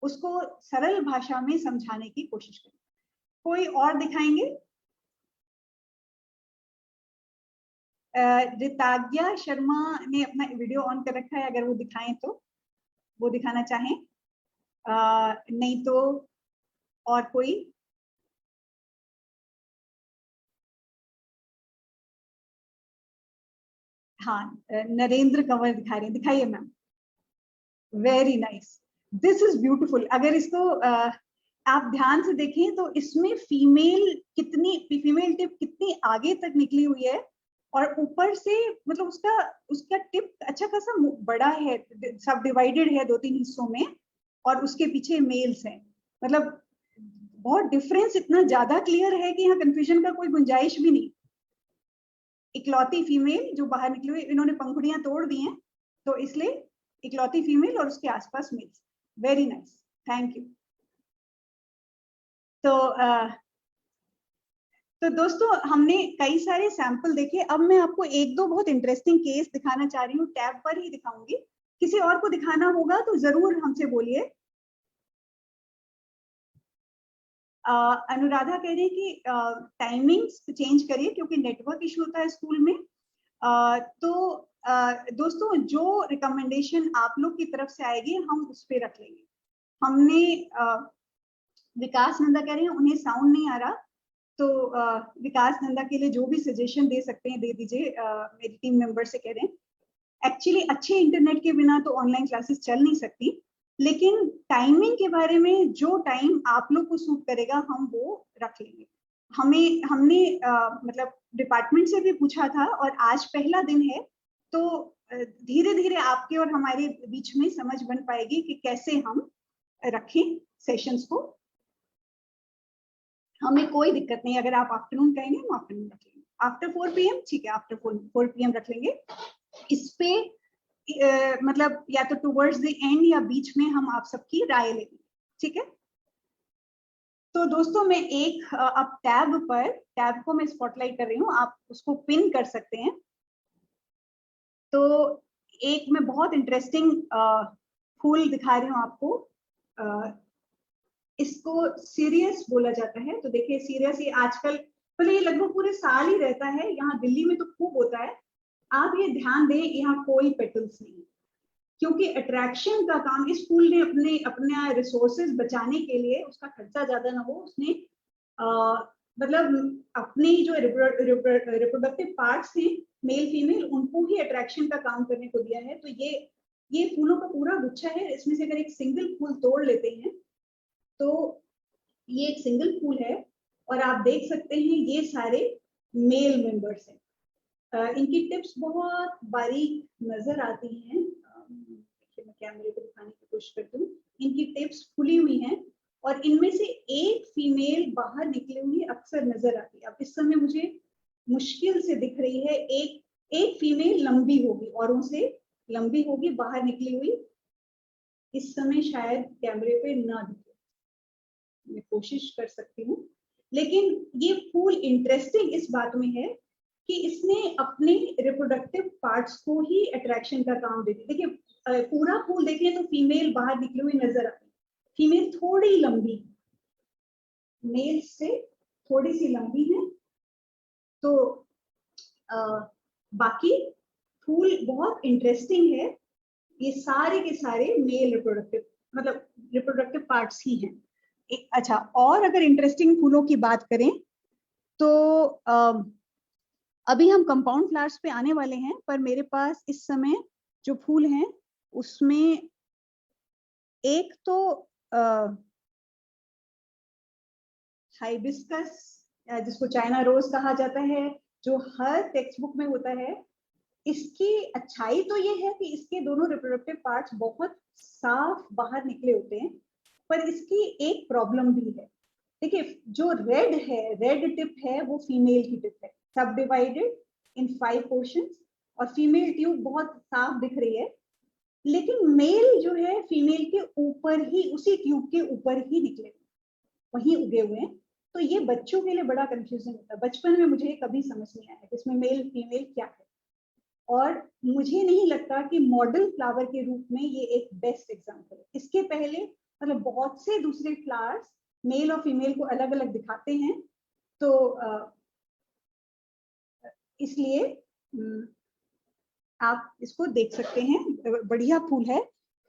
उसको सरल भाषा में समझाने की कोशिश करें। कोई और दिखाएंगे? रिताज्ञा शर्मा ने अपना वीडियो ऑन कर रखा है, अगर वो दिखाएं तो वो दिखाना चाहें, नहीं तो और कोई? हाँ, नरेंद्र कंवर दिखा रहे हैं, दिखाइए ma'am. Very nice, this is beautiful. अगर इसको आप ध्यान से देखें तो इसमें फीमेल टिप कितनी आगे तक निकली हुई है, और ऊपर से मतलब उसका टिप अच्छा खासा बड़ा है, सब डिवाइडेड है 2-3 हिस्सों में, और उसके पीछे मेल्स हैं। मतलब बहुत डिफरेंस इतना ज्यादा क्लियर है कि यहाँ कंफ्यूजन का कोई गुंजाइश भी नहीं। इकलौती फीमेल जो बाहर निकली हुई, इन्होंने पंखुड़ियां तोड़ दी हैं, तो इसलिए इकलौती फीमेल और उसके आसपास males. Very nice, thank you. तो दोस्तों, हमने कई सारे सैंपल देखे। अब मैं आपको एक दो बहुत इंटरेस्टिंग केस दिखाना चाह रही हूँ, टैब पर ही दिखाऊंगी। किसी और को दिखाना होगा तो जरूर हमसे बोलिए। अनुराधा कह रही है कि टाइमिंग्स चेंज करिए क्योंकि नेटवर्क इशू होता है स्कूल में। दोस्तों, जो रिकमेंडेशन आप लोग की तरफ से आएगी हम उस पर रख लेंगे। हमने विकास नंदा कह रहे हैं उन्हें साउंड नहीं आ रहा, तो विकास नंदा के लिए जो भी सजेशन दे सकते हैं दे दीजिए। मेरी टीम मेंबर से कह रहे हैं। एक्चुअली अच्छे इंटरनेट के बिना तो ऑनलाइन क्लासेस चल नहीं सकती, लेकिन टाइमिंग के बारे में जो टाइम आप लोग को सूट करेगा हम वो रख लेंगे। हमने मतलब डिपार्टमेंट से भी पूछा था, और आज पहला दिन है, तो धीरे धीरे आपके और हमारे बीच में समझ बन पाएगी कि कैसे हम रखें सेशंस को। हमें कोई दिक्कत नहीं, अगर आप आफ्टरनून कहेंगे हम आफ्टरनून रख लेंगे। आफ्टर 4 PM ठीक है, आफ्टर 4 PM रख लेंगे। इस पे मतलब या तो टुवर्ड्स द एंड या बीच में हम आप सबकी राय लेंगे, ठीक है। तो दोस्तों, मैं एक अब टैब को मैं स्पॉटलाइट कर रही हूँ, आप उसको पिन कर सकते हैं। तो एक मैं बहुत इंटरेस्टिंग फूल दिखा रही हूँ आपको। इसको सीरियस बोला जाता है। तो देखिए, सीरियस ये आजकल मतलब ये लगभग पूरे साल ही रहता है, यहाँ दिल्ली में तो खूब होता है। आप ये ध्यान दें, यहाँ कोई पेटल्स नहीं, क्योंकि अट्रैक्शन का काम इस फूल ने अपने रिसोर्सेज बचाने के लिए, उसका खर्चा ज्यादा ना हो, उसने मतलब अपनी जो रिप्रोडक्टिव पार्ट्स हैं मेल फीमेल, उनको ही अट्रैक्शन का काम करने को दिया है। तो ये फूलों का पूरा गुच्छा है, इसमें से अगर एक सिंगल फूल तोड़ लेते हैं तो ये एक सिंगल फूल है और आप देख सकते हैं ये सारे मेल मेंबर्स हैं। इनकी टिप्स बहुत बारीक नजर आती हैं। मैं कैमरे पे दिखाने की कोशिश करती हूँ। इनकी टिप्स खुली हुई हैं और इनमें से एक फीमेल बाहर निकली हुई अक्सर नजर आती है। अब इस समय मुझे मुश्किल से दिख रही है, एक फीमेल लंबी होगी, औरों से लंबी होगी, बाहर निकली हुई। इस समय शायद कैमरे पे ना दिखे, मैं कोशिश कर सकती हूँ। लेकिन ये फूल इंटरेस्टिंग इस बात में है कि इसने अपने रिप्रोडक्टिव पार्ट्स को ही अट्रैक्शन का काम देती है। देखिए पूरा फूल देखें तो फीमेल बाहर निकली हुई नजर आती है। फीमेल थोड़ी लंबी, मेल से थोड़ी सी लंबी है। तो बाकी फूल बहुत इंटरेस्टिंग है। ये सारे के सारे मेल रिप्रोडक्टिव मतलब रिप्रोडक्टिव पार्ट्स ही हैं। अच्छा, और अगर इंटरेस्टिंग फूलों की बात करें तो अभी हम कंपाउंड फ्लावर्स पे आने वाले हैं, पर मेरे पास इस समय जो फूल हैं उसमें एक तो हाइबिस्कस जिसको चाइना रोज कहा जाता है, जो हर टेक्स्ट बुक में होता है। इसकी अच्छाई तो ये है कि इसके दोनों रिप्रोडक्टिव पार्ट्स बहुत साफ बाहर निकले होते हैं, पर इसकी एक प्रॉब्लम भी है। देखिए जो रेड है, रेड टिप है, वो फीमेल की टिप है, सब डिवाइडेड इन 5 पोर्शंस, और फीमेल ट्यूब बहुत साफ दिख रही है। लेकिन मेल जो है फीमेल के ऊपर ही, उसी ट्यूब के ऊपर ही निकले, वहीं उगे हुए हैं। तो ये बच्चों के लिए बड़ा कंफ्यूजन होता है। बचपन में मुझे कभी समझ नहीं आया कि इसमें मेल फीमेल क्या है, और मुझे नहीं लगता कि मॉडल फ्लावर के रूप में ये एक बेस्ट एग्जांपल है। इसके पहले मतलब बहुत से दूसरे फ्लावर्स मेल और फीमेल को अलग अलग दिखाते हैं, तो इसलिए आप इसको देख सकते हैं, बढ़िया फूल है।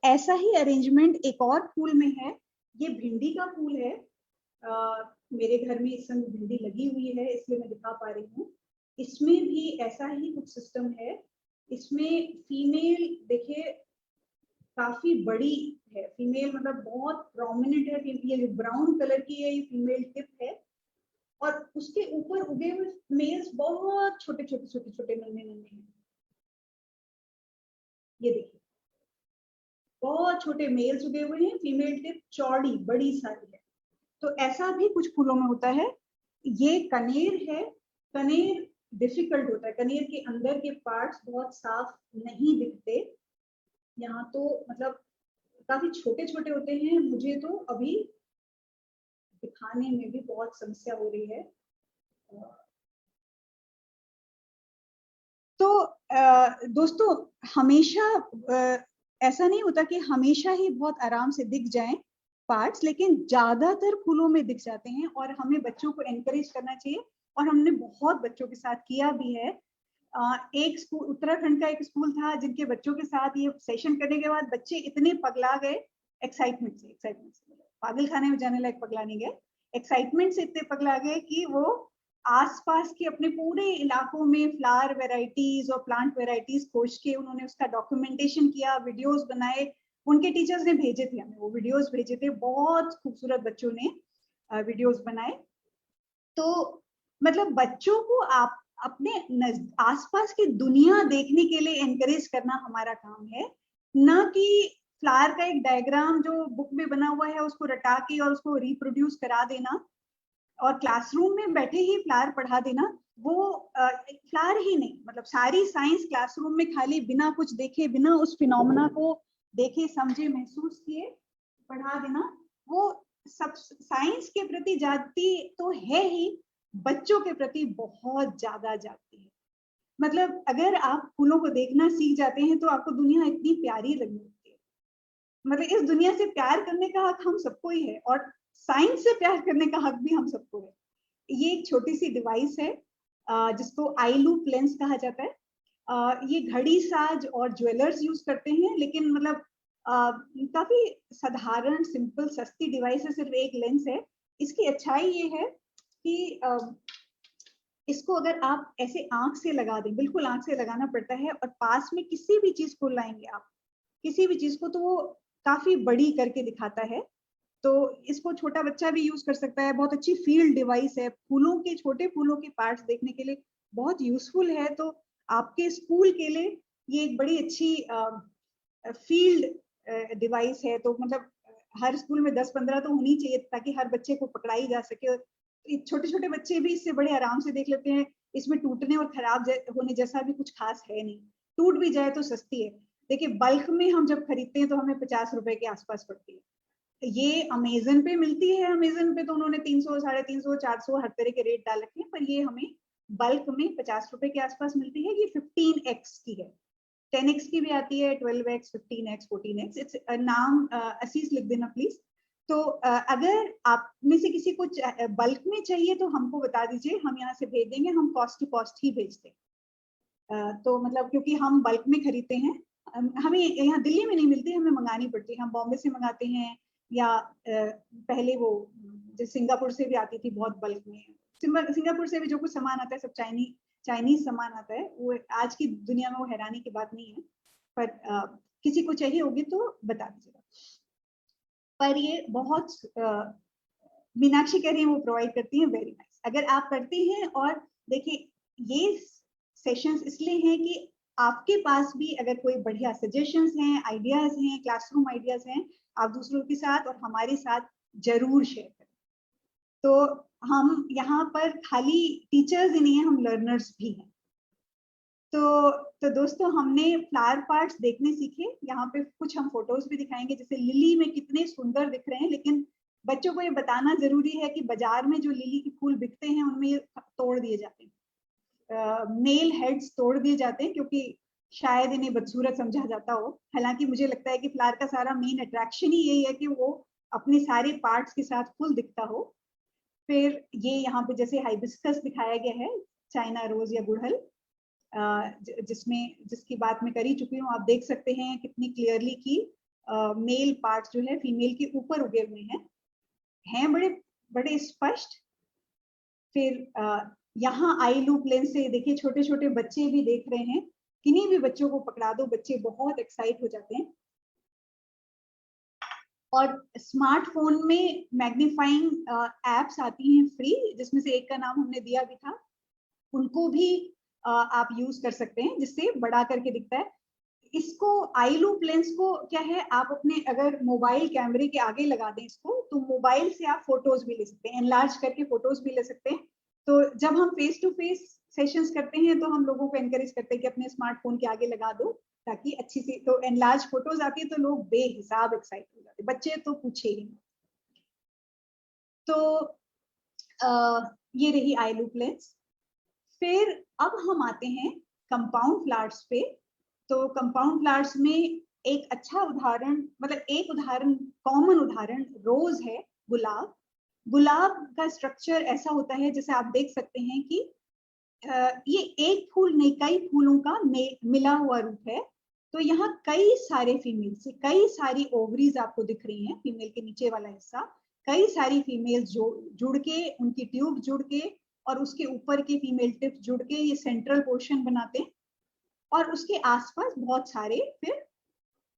ऐसा ही अरेंजमेंट एक और फूल में है, ये भिंडी का फूल है। मेरे घर में इस समय भिंडी लगी हुई है, इसलिए मैं दिखा पा रही हूँ। इसमें भी ऐसा ही कुछ सिस्टम है। इसमें फीमेल देखिए काफी बड़ी है, फीमेल मतलब बहुत प्रोमिनेंट है। ये ब्राउन कलर की है, ये फीमेल टिप है, और उसके ऊपर उगे हुए मेल्स बहुत छोटे छोटे छोटे छोटे नन्हे नन्हे हैं। ये देखिए बहुत छोटे मेल्स उगे हुए हैं, फीमेल टिप चौड़ी बड़ी सारी है। तो ऐसा भी कुछ फूलों में होता है। ये कनेर है। कनेर डिफिकल्ट होता है, कनेर के अंदर के पार्ट्स बहुत साफ नहीं दिखते। यहाँ तो मतलब काफी छोटे छोटे होते हैं। मुझे तो अभी दिखाने में भी बहुत समस्या हो रही है। तो दोस्तों हमेशा ऐसा नहीं होता कि हमेशा ही बहुत आराम से दिख जाएं पार्ट्स, लेकिन ज्यादातर फूलों में दिख जाते हैं, और हमें बच्चों को एनकरेज करना चाहिए, और हमने बहुत बच्चों के साथ किया भी है। एक स्कूल, उत्तराखंड का एक स्कूल था, जिनके बच्चों के साथ ये सेशन करने के बाद बच्चे इतने पगला गए एक्साइटमेंट से पागल खाने में जाने लायक पगला नहीं गए, एक्साइटमेंट से इतने पगला गए कि वो आसपास के अपने पूरे इलाकों में फ्लावर वेराइटीज और प्लांट वेराइटीज खोज के उन्होंने उसका डॉक्यूमेंटेशन किया, वीडियोस बनाए। उनके टीचर्स ने भेजे थे हमें, वो वीडियोस भेजे थे, बहुत खूबसूरत बच्चों ने वीडियोस बनाए। तो मतलब बच्चों को आप अपने आसपास की दुनिया देखने के लिए एनकरेज करना हमारा काम है, ना कि फ्लावर का एक डायग्राम जो बुक में बना हुआ है उसको रटा के और उसको रिप्रोड्यूस करा देना, और क्लासरूम में बैठे ही फ्लावर पढ़ा देना। वो फ्लावर ही नहीं, मतलब सारी साइंस क्लासरूम में खाली बिना कुछ देखे, बिना उस फिनोमेना को देखे समझे महसूस किए पढ़ा देना, वो सब साइंस के प्रति जाती तो है ही, बच्चों के प्रति बहुत ज्यादा जाती है। मतलब अगर आप फूलों को देखना सीख जाते हैं तो आपको दुनिया इतनी प्यारी लगने लगती है। मतलब इस दुनिया से प्यार करने का हक हम सबको ही है, और साइंस से प्यार करने का हक भी हम सबको है। ये एक छोटी सी डिवाइस है जिसको आई लूप लेंस कहा जाता है। ये घड़ी साज और ज्वेलर्स यूज करते हैं, लेकिन मतलब काफी साधारण सिंपल सस्ती डिवाइस है, सिर्फ एक लेंस है। इसकी अच्छाई ये है कि इसको अगर आप ऐसे आंख से लगा दें, बिल्कुल आंख से लगाना पड़ता है, और पास में किसी भी चीज को लाएंगे आप, किसी भी चीज को, तो वो काफी बड़ी करके दिखाता है। तो इसको छोटा बच्चा भी यूज कर सकता है, बहुत अच्छी फील्ड डिवाइस है, फूलों के छोटे फूलों के पार्ट्स देखने के लिए बहुत यूजफुल है। तो आपके स्कूल के लिए ये एक बड़ी अच्छी फील्ड डिवाइस है। तो मतलब हर स्कूल में 10-15 तो होनी चाहिए ताकि हर बच्चे को पकड़ाई जा सके। और छोटे छोटे बच्चे भी इससे बड़े आराम से देख लेते हैं। इसमें टूटने और खराब होने जैसा भी कुछ खास है नहीं, टूट भी जाए तो सस्ती है। देखिए बल्क में हम जब खरीदते हैं तो हमें 50 रुपए के आसपास पड़ती है। ये अमेजन पे मिलती है, अमेजन पे तो उन्होंने 300, 350, 400 हर तरह के रेट डाल रखे हैं, पर ये हमें बल्क में 50 रुपए के आसपास मिलती है। ये 15x की है, 10x की भी आती है, 12x, 15x, 14x। इट्स नाम असीस लिख देना प्लीज। तो अगर आप में से किसी को बल्क में चाहिए तो हमको बता दीजिए, हम यहाँ से भेज देंगे। हम कॉस्ट टू कॉस्ट ही भेजते हैं। तो मतलब क्योंकि हम बल्क में खरीदते हैं, हमें यहाँ दिल्ली में नहीं मिलती, हमें मंगानी पड़ती है। हम बॉम्बे से मंगाते हैं या पहले वो जो सिंगापुर से भी आती थी बहुत बल्क में। सिंगापुर से भी जो कुछ सामान आता है सब चाइनीज सामान आता है। वो आज की दुनिया में वो हैरानी की बात नहीं है, पर किसी को चाहिए होगी तो बता दीजिएगा। पर ये बहुत मीनाक्षी कह रही है वो प्रोवाइड करती हैं, वेरी नाइस। अगर आप करते हैं, और देखिए ये सेशंस इसलिए हैं कि आपके पास भी अगर कोई बढ़िया सजेशंस हैं, आइडियाज हैं, क्लासरूम आइडियाज हैं, आप दूसरों के साथ और हमारे साथ जरूर शेयर करें। तो हम यहाँ पर खाली टीचर्स ही नहीं है, हम लर्नर्स भी हैं। तो दोस्तों हमने फ्लावर पार्ट्स देखने सीखे। यहाँ पे कुछ हम फोटोज भी दिखाएंगे, जैसे लिली में कितने सुंदर दिख रहे हैं। लेकिन बच्चों को ये बताना जरूरी है कि बाजार में जो लिली के फूल बिकते हैं उनमें ये तोड़ दिए जाते हैं, मेल हेड्स तोड़ दिए जाते हैं, क्योंकि शायद इन्हें बदसूरत समझा जाता हो। हालांकि मुझे लगता है कि फ्लावर का सारा मेन अट्रैक्शन ही यही है कि वो अपने सारे पार्ट्स के साथ फुल दिखता हो। फिर ये यहाँ पे जैसे हाइबिस्कस दिखाया गया है, चाइना रोज या गुड़हल, जिसकी बात मैं कर ही चुकी हूँ। आप देख सकते हैं कितनी क्लियरली कि मेल पार्ट्स जो है फीमेल के ऊपर उगे हुए हैं बड़े बड़े स्पष्ट। फिर यहाँ आई लूप लेंस से देखिए छोटे छोटे बच्चे भी देख रहे हैं। किन्हीं भी बच्चों को पकड़ा दो, बच्चे बहुत एक्साइट हो जाते हैं। और स्मार्टफोन में मैग्नीफाइंग एप्स आती हैं फ्री, जिसमें से एक का नाम हमने दिया भी था, उनको भी आप यूज कर सकते हैं, जिससे बड़ा करके दिखता है। इसको आई लूप लेंस को क्या है, आप अपने अगर मोबाइल कैमरे के आगे लगा दें इसको, तो मोबाइल से आप फोटोज भी ले सकते हैं, एनलार्ज करके फोटोज भी ले सकते हैं। तो जब हम फेस टू फेस सेशंस करते हैं तो हम लोगों को एनकरेज करते हैं कि अपने स्मार्टफोन के आगे लगा दो, ताकि अच्छी सी तो एनलार्ज फोटोज आती है तो लोग बेहिसाब एक्साइट हो जाते हैं, बच्चे तो पूछे ही। तो ये रही आई लूप लेंस। फिर अब हम आते हैं कंपाउंड फ्लावर्स पे। तो कंपाउंड फ्लावर्स में एक अच्छा उदाहरण, मतलब एक उदाहरण, कॉमन उदाहरण रोज है, गुलाब। गुलाब का स्ट्रक्चर ऐसा होता है, जैसे आप देख सकते हैं कि ये एक फूल नहीं कई फूलों का मिला हुआ रूप है। तो यहाँ कई सारे फीमेल से कई सारी ओवरीज आपको दिख रही हैं, फीमेल के नीचे वाला हिस्सा, कई सारी फीमेल्स जो जुड़ के, उनकी ट्यूब जुड़ के और उसके ऊपर के फीमेल टिप्स जुड़ के ये सेंट्रल पोर्शन बनाते हैं, और उसके आसपास बहुत सारे फिर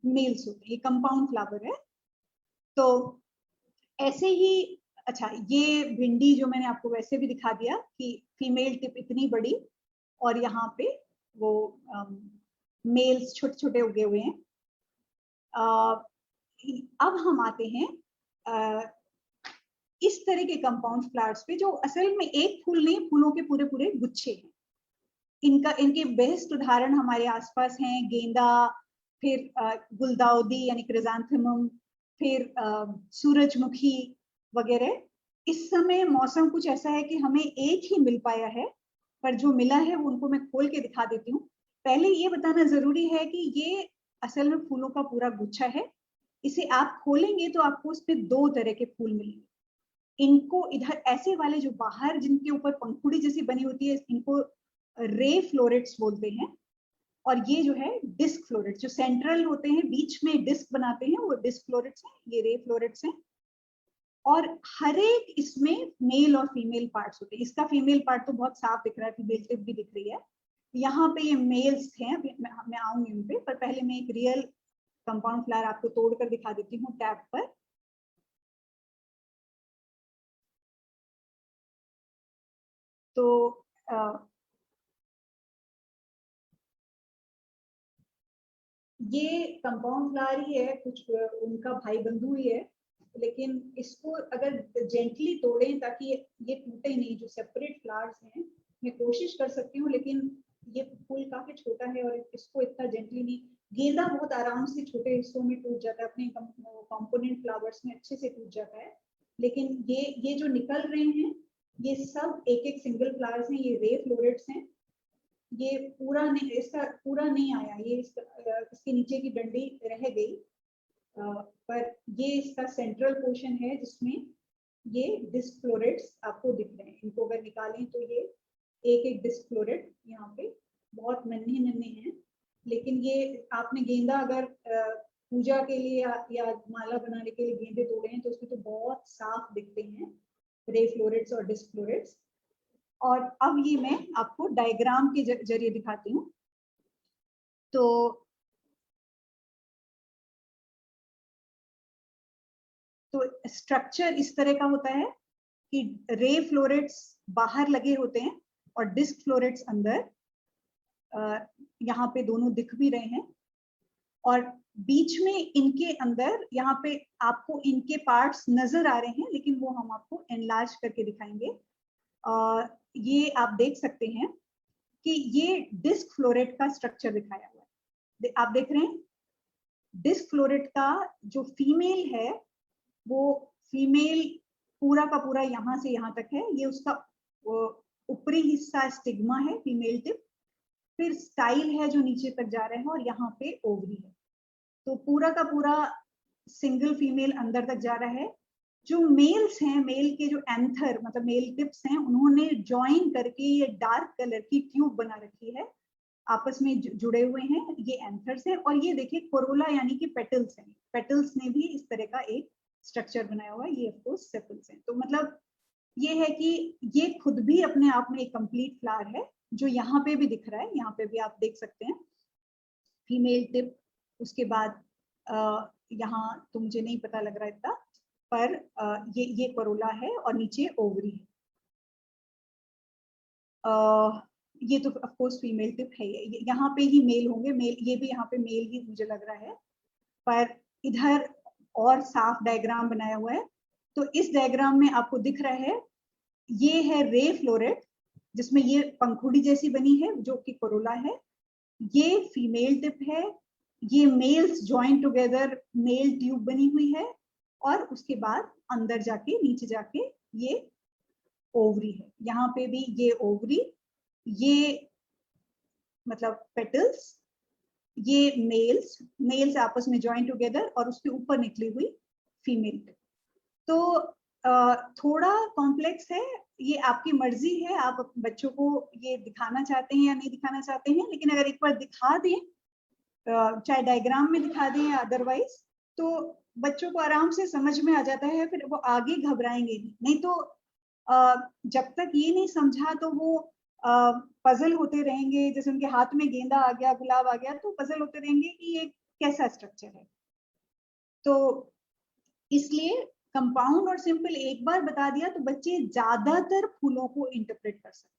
मेल्स होते हैं। ये कंपाउंड फ्लावर है। तो ऐसे ही, अच्छा ये भिंडी जो मैंने आपको वैसे भी दिखा दिया कि फीमेल टिप इतनी बड़ी और यहाँ पे वो मेल्स छोटे छोटे उगे हुए हैं। अब हम आते हैं इस तरह के कंपाउंड फ्लावर्स पे, जो असल में एक फूल नहीं, फूलों के पूरे पूरे गुच्छे हैं। इनके बेस्ट उदाहरण हमारे आसपास हैं, गेंदा, फिर गुलदाउदी यानी क्रिजांथेमम, फिर सूरजमुखी वगैरह। इस समय मौसम कुछ ऐसा है कि हमें एक ही मिल पाया है, पर जो मिला है वो उनको मैं खोल के दिखा देती हूँ। पहले ये बताना जरूरी है कि ये असल में फूलों का पूरा गुच्छा है। इसे आप खोलेंगे तो आपको उस पर 2 तरह के फूल मिलेंगे। इनको इधर ऐसे वाले जो बाहर जिनके ऊपर पंखुड़ी जैसी बनी होती है, इनको रे फ्लोरेट्स बोलते हैं। और ये जो है डिस्क फ्लोरेट्स, जो सेंट्रल होते हैं, बीच में डिस्क बनाते हैं, वो डिस्क फ्लोरेट्स हैं, ये रे फ्लोरेट्स हैं। और हर एक इसमें मेल और फीमेल पार्ट्स होते हैं। इसका फीमेल पार्ट तो बहुत साफ दिख रहा है, फीमेल टिप भी दिख रही है। यहाँ पे ये मेल्स हैं, मैं आऊंगी उन पे, पर पहले मैं एक रियल कंपाउंड फ्लावर आपको तोड़कर दिखा देती हूँ टैब पर। तो ये कंपाउंड फ्लावर ही है, कुछ उनका भाई बंधु ही है, लेकिन इसको अगर जेंटली तोड़ें ताकि ये टूटे नहीं, जो सेपरेट फ्लावर्स हैं, मैं कोशिश कर सकती हूँ, लेकिन ये फूल काफी छोटा है और इसको इतना जेंटली नहीं, गेंदा बहुत आराम से छोटे हिस्सों में टूट जाता है, अपने कंपोनेंट फ्लावर्स में अच्छे से टूट जाता है, लेकिन ये जो निकल रहे हैं ये सब एक एक सिंगल फ्लावर्स हैं, ये रे फ्लोरेट्स हैं, ये पूरा नहीं, इसका पूरा नहीं आया, ये इसके नीचे की डंडी रह गई, पर ये इसका सेंट्रल पोर्शन है जिसमें ये डिस्क फ्लोरेट्स आपको दिख रहे हैं। इनको अगर निकालें तो ये एक एक डिस्क फ्लोरेट यहाँ पे बहुत नन्हे नन्हे हैं, लेकिन ये आपने गेंदा अगर पूजा के लिए या माला बनाने के लिए गेंदे तोड़े हैं तो उसमें तो बहुत साफ दिखते हैं रे फ्लोरेट्स और डिस्क फ्लोरेट्स। और अब ये मैं आपको डायग्राम के जरिए दिखाती हूँ। तो स्ट्रक्चर इस तरह का होता है कि रे फ्लोरेट्स बाहर लगे होते हैं और डिस्क फ्लोरेट्स अंदर, यहाँ पे दोनों दिख भी रहे हैं, और बीच में इनके अंदर यहाँ पे आपको इनके पार्ट्स नजर आ रहे हैं, लेकिन वो हम आपको एनलार्ज करके दिखाएंगे। ये आप देख सकते हैं कि ये डिस्क फ्लोरेट का स्ट्रक्चर दिखाया हुआ है, आप देख रहे हैं। डिस्क फ्लोरेट का जो फीमेल है वो फीमेल पूरा का पूरा यहाँ से यहाँ तक है, ये उसका ऊपरी हिस्सा स्टिग्मा है, फीमेल टिप, फिर स्टाइल है जो नीचे तक जा रहे हैं, और यहाँ पे ओवरी है। तो पूरा का पूरा सिंगल फीमेल अंदर तक जा रहा है। जो मेल्स हैं, मेल के जो एंथर मतलब मेल टिप्स हैं, उन्होंने ज्वाइन करके ये डार्क कलर की ट्यूब बना रखी है, आपस में जुड़े हुए हैं, ये एंथर्स हैं। और ये देखिए कोरोला यानी कि पेटल्स हैं, पेटल्स ने भी इस तरह का एक स्ट्रक्चर बनाया हुआ है, ये ऑफ कोर्स सेपल्स हैं। तो मतलब ये है कि ये खुद भी अपने आप में एक कंप्लीट फ्लावर है, जो यहाँ पे भी दिख रहा है, यहाँ पे भी आप देख सकते हैं फीमेल टिप, उसके बाद यहाँ तो मुझे नहीं पता लग रहा है इतना, पर ये कोरोला है और नीचे ओवरी है। ये तो ऑफ कोर्स फीमेल टिप है, यहाँ पे ही मेल होंगे, मेल ये भी यहाँ पे मेल ही मुझे लग रहा है, पर इधर और साफ डायग्राम बनाया हुआ है। तो इस डायग्राम में आपको दिख रहा है ये है रे फ्लोरेट, जिसमें ये पंखुड़ी जैसी बनी है जो कि कोरोला है, ये फीमेल टिप है, ये males join together male tube बनी हुई है, और उसके बाद अंदर जाके नीचे जाके ये ओवरी है, यहाँ पे भी ये ओवरी, ये मतलब पेटल्स, ये मेल्स आपस में ज्वाइन टुगेदर, और उसके ऊपर निकली हुई फीमेल टिप। तो थोड़ा कॉम्प्लेक्स है, ये आपकी मर्जी है, आप बच्चों को ये दिखाना चाहते हैं या नहीं दिखाना चाहते हैं, लेकिन अगर एक बार दिखा दें, चाहे डायग्राम में दिखा दें या अदरवाइज, तो बच्चों को आराम से समझ में आ जाता है, फिर वो आगे घबराएंगे नहीं। तो जब तक ये नहीं समझा तो वो पजल होते रहेंगे, जैसे उनके हाथ में गेंदा आ गया, गुलाब आ गया, तो पजल होते रहेंगे कि ये कैसा स्ट्रक्चर है। तो इसलिए कंपाउंड और सिंपल एक बार बता दिया तो बच्चे ज्यादातर फूलों को इंटरप्रेट कर सकते हैं।